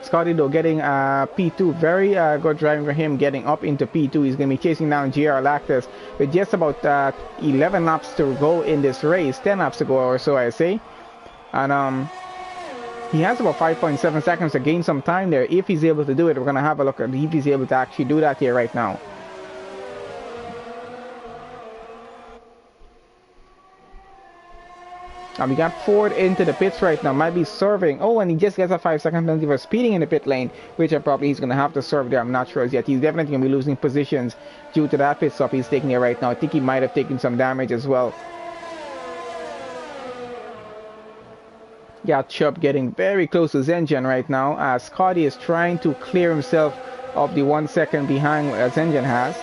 Scotty though getting P2, very good driving for him, getting up into P2. He's going to be chasing down GR Lactus with just about 11 laps to go in this race, 10 laps to go or so I say. And he has about 5.7 seconds to gain some time there. If he's able to do it, we're going to have a look at if he's able to actually do that here right now. And we got Ford into the pits right now, might be serving. Oh, and he just gets a 5 second penalty for speeding in the pit lane, which probably he's going to have to serve there. I'm not sure as yet. He's definitely going to be losing positions due to that pit stop he's taking here right now. I think he might have taken some damage as well. Yeah, Chubb getting very close to Zenjin right now as Scotty is trying to clear himself of the 1 second behind Zenjin has.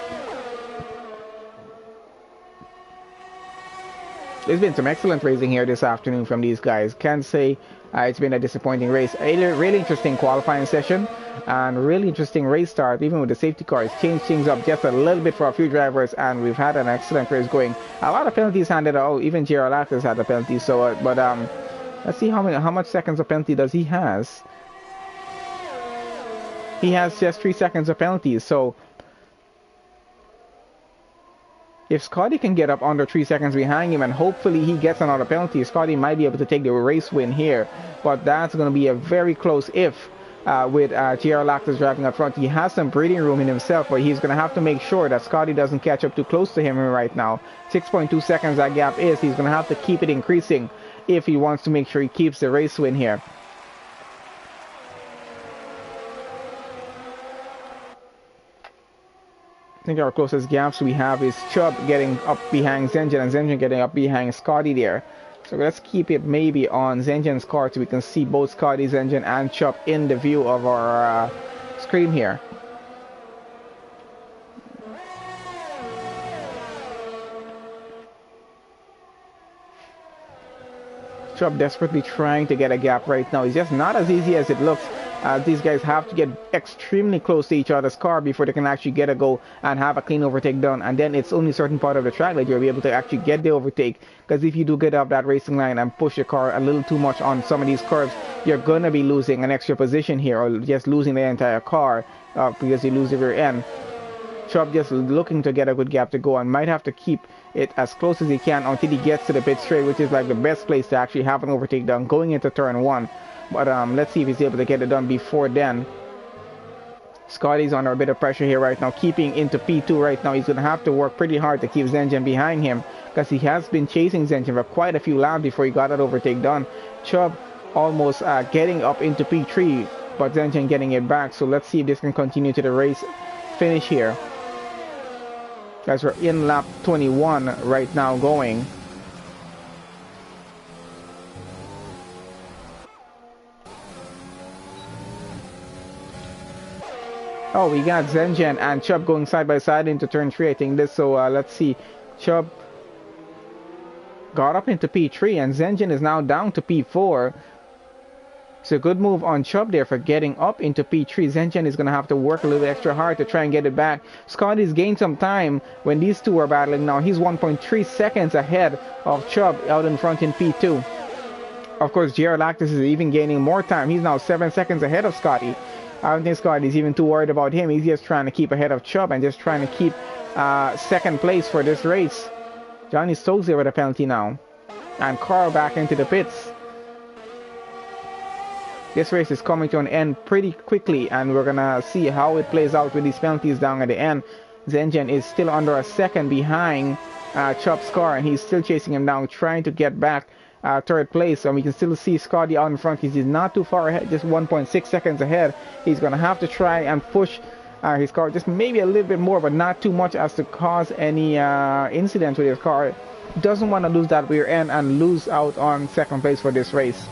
There's been some excellent racing here this afternoon from these guys. Can't say it's been a disappointing race. A really interesting qualifying session and really interesting race start, even with the safety cars. Changed things up just a little bit for a few drivers, and we've had an excellent race going. A lot of penalties handed out. Even Gerald Actors had a penalty. So, let's see how much seconds of penalty does he has. He has just 3 seconds of penalties. So if Scotty can get up under 3 seconds behind him and hopefully he gets another penalty, Scotty might be able to take the race win here. But that's going to be a very close if with GR Lactus driving up front. He has some breathing room in himself, but he's going to have to make sure that Scotty doesn't catch up too close to him right now. 6.2 seconds that gap is. He's going to have to keep it increasing if he wants to make sure he keeps the race win here. I think our closest gaps we have is Chubb getting up behind Zenjin and Zenjin getting up behind Scotty there. So let's keep it maybe on Zenjin's car so we can see both Scotty, Zenjin and Chubb in the view of our screen here. Chubb desperately trying to get a gap right now. It's just not as easy as it looks. These guys have to get extremely close to each other's car before they can actually get a go and have a clean overtake done. And then it's only a certain part of the track that you'll be able to actually get the overtake. Because if you do get up that racing line and push your car a little too much on some of these curves, you're going to be losing an extra position here, or just losing the entire car because you lose the rear end. Chubb just looking to get a good gap to go and might have to keep it as close as he can until he gets to the pit straight, which is like the best place to actually have an overtake done going into turn 1. But let's see if he's able to get it done before then. Scotty's under a bit of pressure here right now, keeping into P2 right now. He's going to have to work pretty hard to keep Zengen behind him because he has been chasing Zengen for quite a few laps before he got that overtake done. Chubb almost getting up into P3, but Zengen getting it back. So let's see if this can continue to the race finish here. Guys, we're in lap 21 right now going. Oh, we got Zengen and Chubb going side by side into turn 3, I think this. So let's see. Chubb got up into P3 and Zengen is now down to P4. It's a good move on Chubb there for getting up into P3. Zengen is going to have to work a little extra hard to try and get it back. Scotty's gained some time when these two are battling now. He's 1.3 seconds ahead of Chubb out in front in P2. Of course, JR Lactus is even gaining more time. He's now 7 seconds ahead of Scotty. I don't think Scotty's even too worried about him. He's just trying to keep ahead of Chubb and just trying to keep second place for this race. Johnny Stokes there with a penalty now. And Carl back into the pits. This race is coming to an end pretty quickly, and we're going to see how it plays out with these penalties down at the end. Zengen is still under a second behind Chubb's car, and he's still chasing him down, trying to get back third place. And we can still see Scotty out in front. He's not too far ahead, just 1.6 seconds ahead. He's going to have to try and push his car just maybe a little bit more, but not too much as to cause any incidents with his car. Doesn't want to lose that rear end and lose out on second place for this race.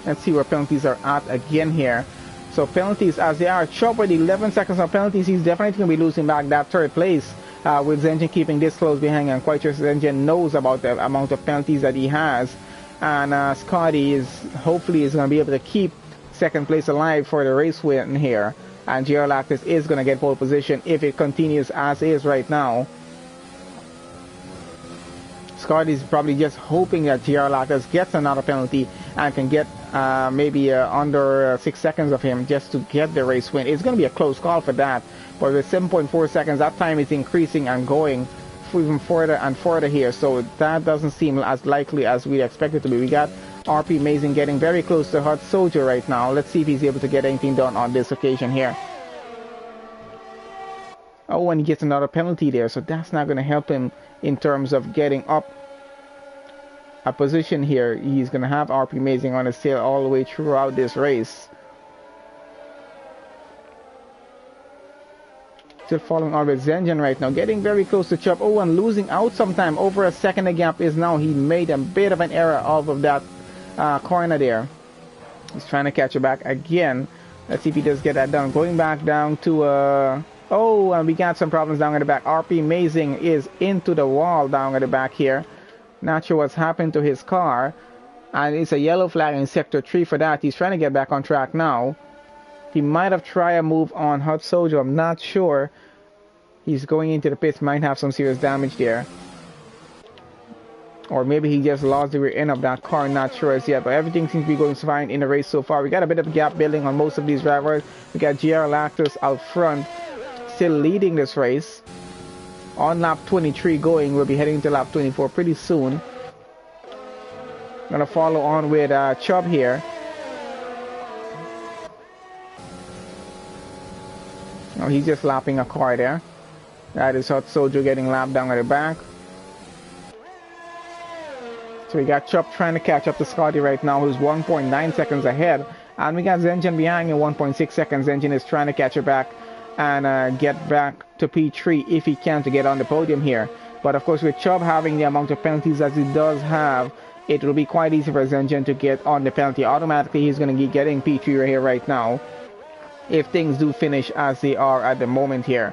Let's see where penalties are at again here. So penalties as they are. Chubb with 11 seconds of penalties. He's definitely going to be losing back that third place with Zengen keeping this close behind. I'm quite sure Zengen knows about the amount of penalties that he has. And Scotty is hopefully is going to be able to keep second place alive for the race win here. And JR Lactus is going to get pole position if it continues as is right now. Scotty's probably just hoping that JR Lactus gets another penalty and can get maybe under 6 seconds of him just to get the race win. It's going to be a close call for that. But with 7.4 seconds, that time is increasing and going even further and further here. So that doesn't seem as likely as we expect it to be. We got RP Amazing getting very close to Hot Soldier right now. Let's see if he's able to get anything done on this occasion here. Oh, and he gets another penalty there. So that's not going to help him in terms of getting up a position here. He's going to have RP Amazing on his tail all the way throughout this race. Still following on with Zengen right now, getting very close to Chubb. Oh, and losing out sometime. Over a second a gap is now. He made a bit of an error off of that corner there. He's trying to catch it back again. Let's see if he does get that done. Going back down to oh, and we got some problems down at the back. RP Amazing is into the wall down at the back here. Not sure what's happened to his car. And it's a yellow flag in Sector 3 for that. He's trying to get back on track now. He might have tried a move on Hot Soldier. I'm not sure. He's going into the pits. Might have some serious damage there. Or maybe he just lost the rear end of that car. Not sure as yet. But everything seems to be going fine in the race so far. We got a bit of a gap building on most of these drivers. We got JR Lactus out front, still leading this race. On lap 23 going. We'll be heading to lap 24 pretty soon. Gonna follow on with Chubb here. Oh, he's just lapping a car there. That is Hot Soldier getting lapped down at the back. So we got Chubb trying to catch up to Scotty right now, who's 1.9 seconds ahead. And we got Zengen behind in 1.6 seconds. Zengen is trying to catch it back and get back to P3 if he can to get on the podium here. But of course, with Chubb having the amount of penalties as he does have, it will be quite easy for Zengen to get on the penalty. Automatically, he's going to be getting P3 right here right now, if things do finish as they are at the moment here.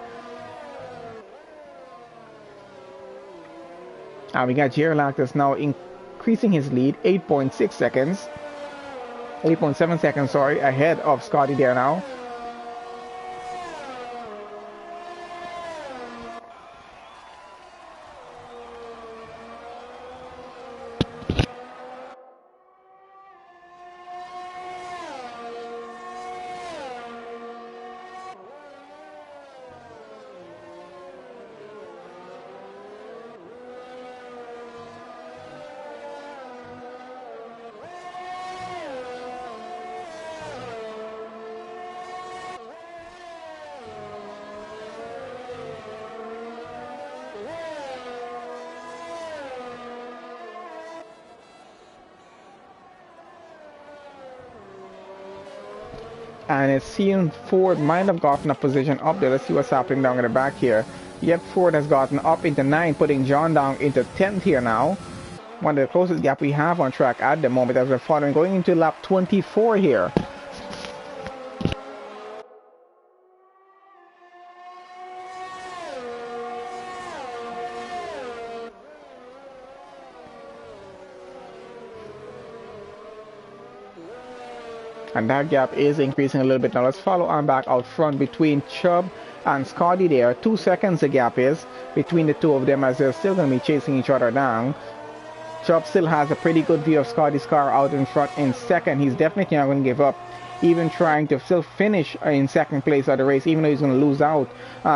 We got JR Lactus now increasing his lead, 8.6 seconds. 8.7 seconds, sorry, ahead of Scotty there now. And it seems Ford might have gotten a position up there. Let's see what's happening down in the back here. Yep, Ford has gotten up into 9, putting John down into 10th here now. One of the closest gap we have on track at the moment as we're following, going into lap 24 here. And that gap is increasing a little bit. Now let's follow on back out front between Chubb and Scotty there. 2 seconds the gap is between the two of them as they're still going to be chasing each other down. Chubb still has a pretty good view of Scotty's car out in front in second. He's definitely not going to give up, even trying to still finish in second place of the race, even though he's going to lose out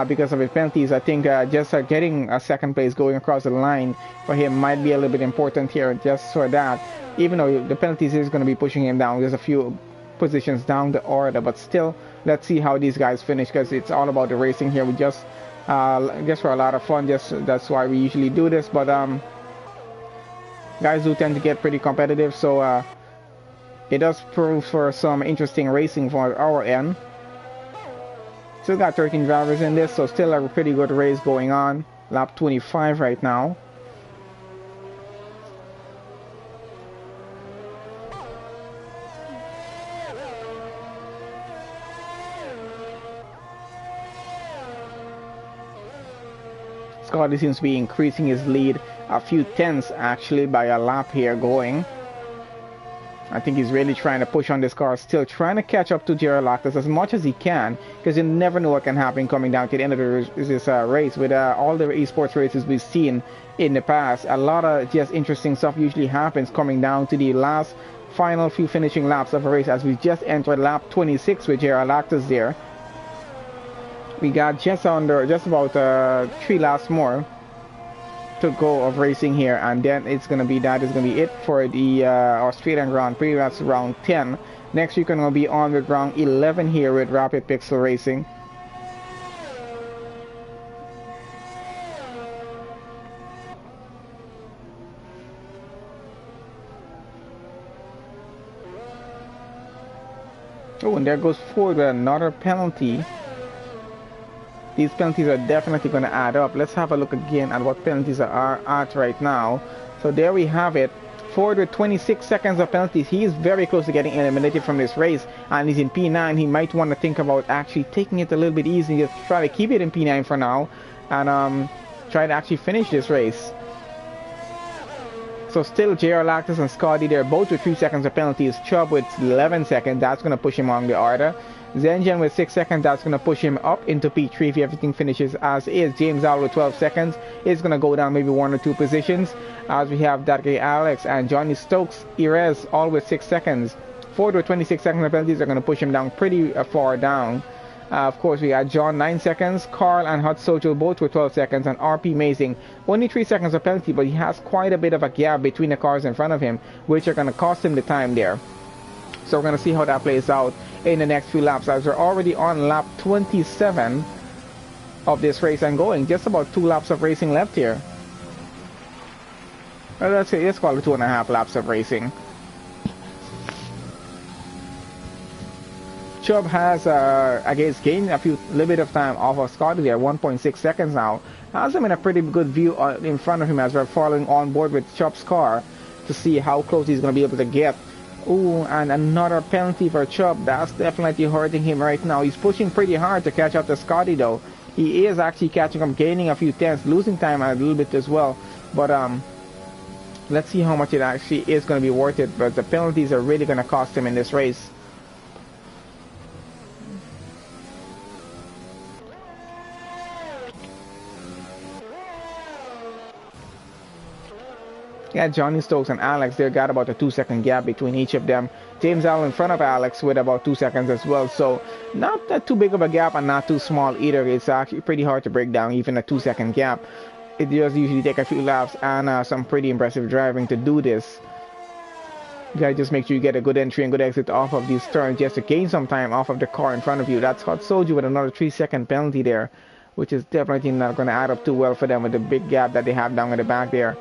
because of his penalties. I think just getting a second place going across the line for him might be a little bit important here, just for that. Even though the penalties is going to be pushing him down, there's a few positions down the order, but still, let's see how these guys finish, because it's all about the racing here. We just for a lot of fun, that's why we usually do this. But guys do tend to get pretty competitive, so it does prove for some interesting racing for our end. Still got 13 drivers in this, so still a pretty good race going on. Lap 25 right now. Scotty seems to be increasing his lead a few tenths actually by a lap here going. I think he's really trying to push on this car, still trying to catch up to Gerald Lactus as much as he can, because you never know what can happen coming down to the end of this race. With all the esports races we've seen in the past, a lot of just interesting stuff usually happens coming down to the last final few finishing laps of a race, as we just entered lap 26 with Gerald Lactus there. We got just about 3 laps more to go of racing here, and then that is going to be it for the Australian Grand Prix. That's round 10. Next week we're going to be on with round 11 here with Rapid Pixel Racing. Oh, and there goes Ford with another penalty. These penalties are definitely going to add up. Let's have a look again at what penalties are at right now. So there we have it. Ford with 26 seconds of penalties. He is very close to getting eliminated from this race, and he's in P9. He might want to think about actually taking it a little bit easy, just try to keep it in P9 for now, and try to actually finish this race. So still JR Lactus and Scotty, they're both with 3 seconds of penalties. Chubb with 11 seconds, that's going to push him on the order. Zengen with 6 seconds, that's going to push him up into P3 if everything finishes as is. James Al with 12 seconds is going to go down maybe 1 or 2 positions, as we have that guy Alex and Johnny Stokes, Irez, all with 6 seconds. Ford with 26 seconds of penalties are going to push him down pretty far down. Of course, we got John 9 seconds, Carl and Hot Sojo both with 12 seconds, and RP Mazing only 3 seconds of penalty, but he has quite a bit of a gap between the cars in front of him, which are going to cost him the time there. So we're going to see how that plays out in the next few laps, as we're already on lap 27 of this race and going just about 2 laps of racing left here. Well, let's call it 2.5 laps of racing. Chubb has gained a little bit of time off of Scotty there, 1.6 seconds now. Has him in a pretty good view in front of him as we're following on board with Chubb's car to see how close he's going to be able to get. Ooh, and another penalty for Chubb. That's definitely hurting him right now. He's pushing pretty hard to catch up to Scotty though. He is actually catching up, gaining a few tenths, losing time a little bit as well. But let's see how much it actually is going to be worth it. But the penalties are really going to cost him in this race. Yeah, Johnny Stokes and Alex, they got about a 2-second gap between each of them. James Allen in front of Alex with about 2 seconds as well. So not that too big of a gap and not too small either. It's actually pretty hard to break down even a 2-second gap. It does usually take a few laps and some pretty impressive driving to do this. You gotta just make sure you get a good entry and good exit off of these turns just to gain some time off of the car in front of you. That's Hot Soju with another 3-second penalty there, which is definitely not going to add up too well for them with the big gap that they have down at the back there.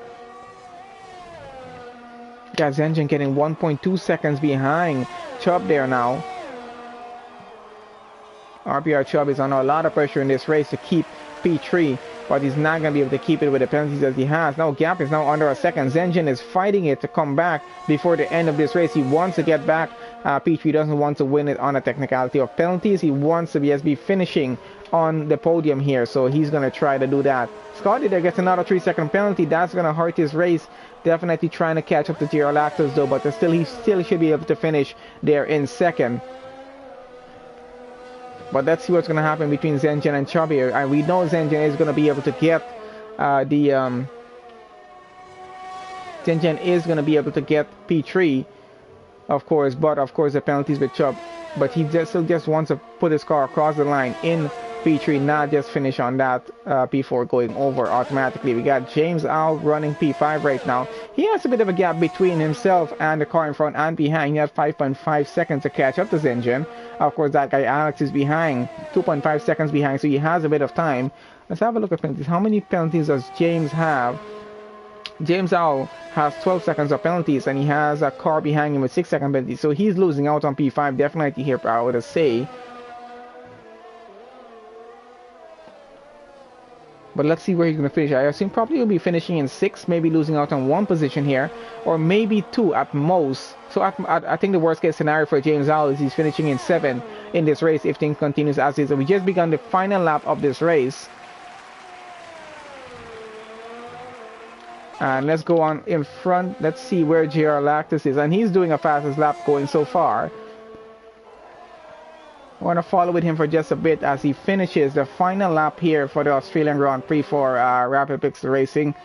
Gas engine getting 1.2 seconds behind Chubb there now. RPR Chubb is under a lot of pressure in this race to keep P3, but he's not going to be able to keep it with the penalties that he has. Now Gap is now under a second. Zengen is fighting it to come back before the end of this race. He wants to get back. P3 doesn't want to win it on a technicality of penalties. He wants to be finishing on the podium here, so he's going to try to do that. Scotty there gets another 3-second penalty. That's going to hurt his race. Definitely trying to catch up to GR Lactus though, but he still should be able to finish there in second. But let's see what's going to happen between Zengen and Chubb here. And we know Zengen is going to be able to get Zengen is going to be able to get P3, of course. But of course the penalties with Chubb. But he still just wants to put his car across the line in P3, not just finish on that P4 going over automatically. We got James out running P5 right now. He has a bit of a gap between himself and the car in front and behind. He has 5.5 seconds to catch up to Zengen. Of course, that guy Alex is behind, 2.5 seconds behind, so he has a bit of time. Let's have a look at penalties. How many penalties does James have? James Owl has 12 seconds of penalties, and he has a car behind him with 6-second penalties, so he's losing out on P5 definitely here, I would say. But let's see where he's going to finish. I assume probably he'll be finishing in 6, maybe losing out on 1 position here, or maybe 2 at most. So I think the worst case scenario for James Owl is he's finishing in 7 in this race if things continues as is. So we just begun the final lap of this race. And let's go on in front. Let's see where GR Lactus is. And he's doing a fastest lap going so far. I want to follow with him for just a bit as he finishes the final lap here for the Australian Grand Prix for Rapid Pixel Racing.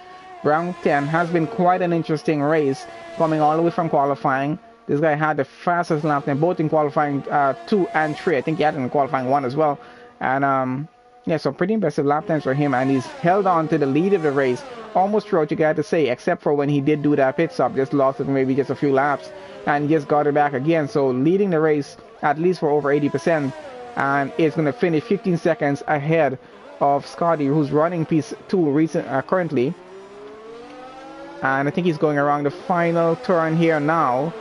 Round 10 has been quite an interesting race, coming all the way from qualifying. This guy had the fastest lap time, both in qualifying 2 and 3. I think he had in qualifying 1 as well. And yeah, so pretty impressive lap times for him. And he's held on to the lead of the race almost throughout, you got to say, except for when he did do that pit stop. Just lost it maybe just a few laps and just got it back again. So leading the race at least for over 80%, and it's going to finish 15 seconds ahead of Scotty, who's running P2 currently. And I think he's going around the final turn here now,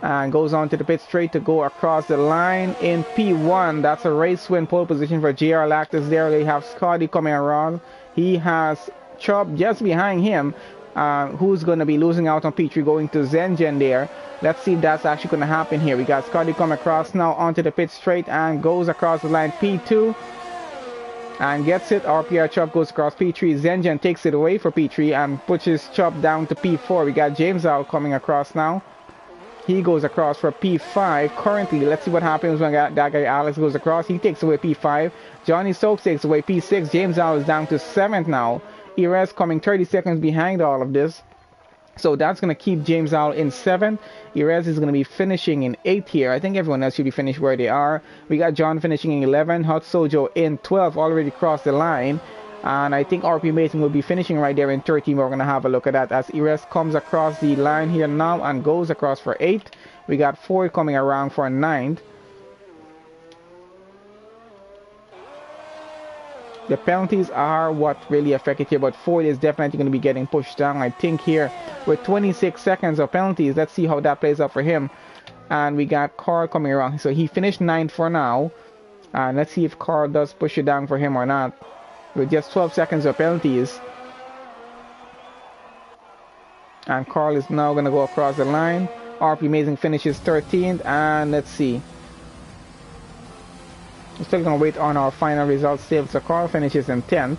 and goes on to the pit straight to go across the line in P1. That's a race win pole position for GR Lactus there. They have Scotty coming around. He has Chubb just behind him, who's going to be losing out on P3 going to Zengen there. Let's see if that's actually going to happen here. We got Scotty come across now onto the pit straight and goes across the line P2 and gets it. RPR Chubb goes across P3. Zengen takes it away for P3 and pushes Chubb down to P4. We got James out coming across now. He goes across for P5 currently. Let's see what happens when that guy Alex goes across. He takes away P5. Johnny Stokes takes away P6. James Al is down to 7th now. Erez coming 30 seconds behind all of this. So that's going to keep James Al in 7th. Erez is going to be finishing in 8th here. I think everyone else should be finished where they are. We got John finishing in 11th. Hot Sojo in 12th, already crossed the line. And I think RP Mason will be finishing right there in 13th. We're going to have a look at that as Erez comes across the line here now and goes across for 8th. We got Ford coming around for 9th. The penalties are what really affect it here, but Ford is definitely going to be getting pushed down, I think, here with 26 seconds of penalties. Let's see how that plays out for him. And we got Carl coming around. So he finished 9th for now. And let's see if Carl does push it down for him or not. With just 12 seconds of penalties. And Carl is now going to go across the line. RP Amazing finishes 13th. And let's see. We're still going to wait on our final results. So Carl finishes in 10th.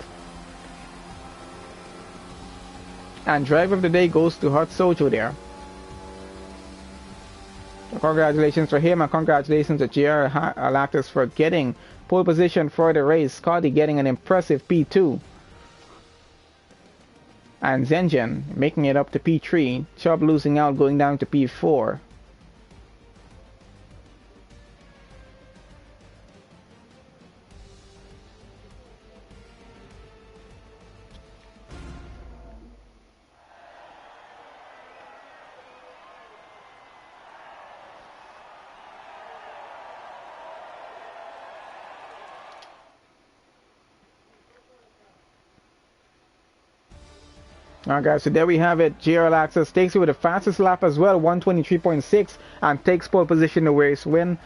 And driver of the day goes to Hot Sojo there. So congratulations for him, and congratulations to GR Lactus for getting pole position for the race. Scotty getting an impressive P2. And Zengen making it up to P3. Chubb losing out, going down to P4. Alright guys, so there we have it. JRL Access takes it with the fastest lap as well, 123.6, and takes pole position to race win.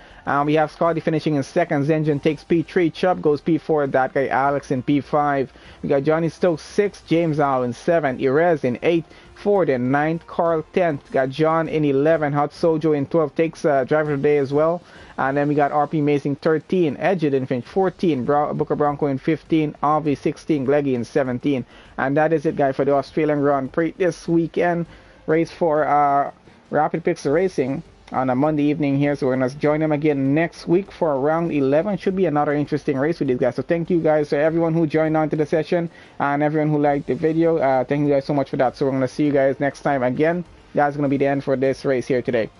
We have Scotty finishing in second. Zengen takes P3. Chubb goes P4. That guy Alex in P5. We got Johnny Stokes 6. James Al in 7. Irez in 8. Ford in 9th. Carl 10th. Got John in 11. Hot Sojo in 12. Takes driver today as well. And then we got RP Mazing 13. Edged in 14. Booker Bronco in 15. Avi 16. Gleggy in 17. And that is it, guys, for the Australian Grand Prix this weekend. Race for Rapid Pixel Racing on a Monday evening here, so we're gonna join them again next week for round 11. Should be another interesting race with these guys. So thank you guys to everyone who joined on to the session and everyone who liked the video. Thank you guys so much for that. So we're gonna see you guys next time again. That's gonna be the end for this race here today.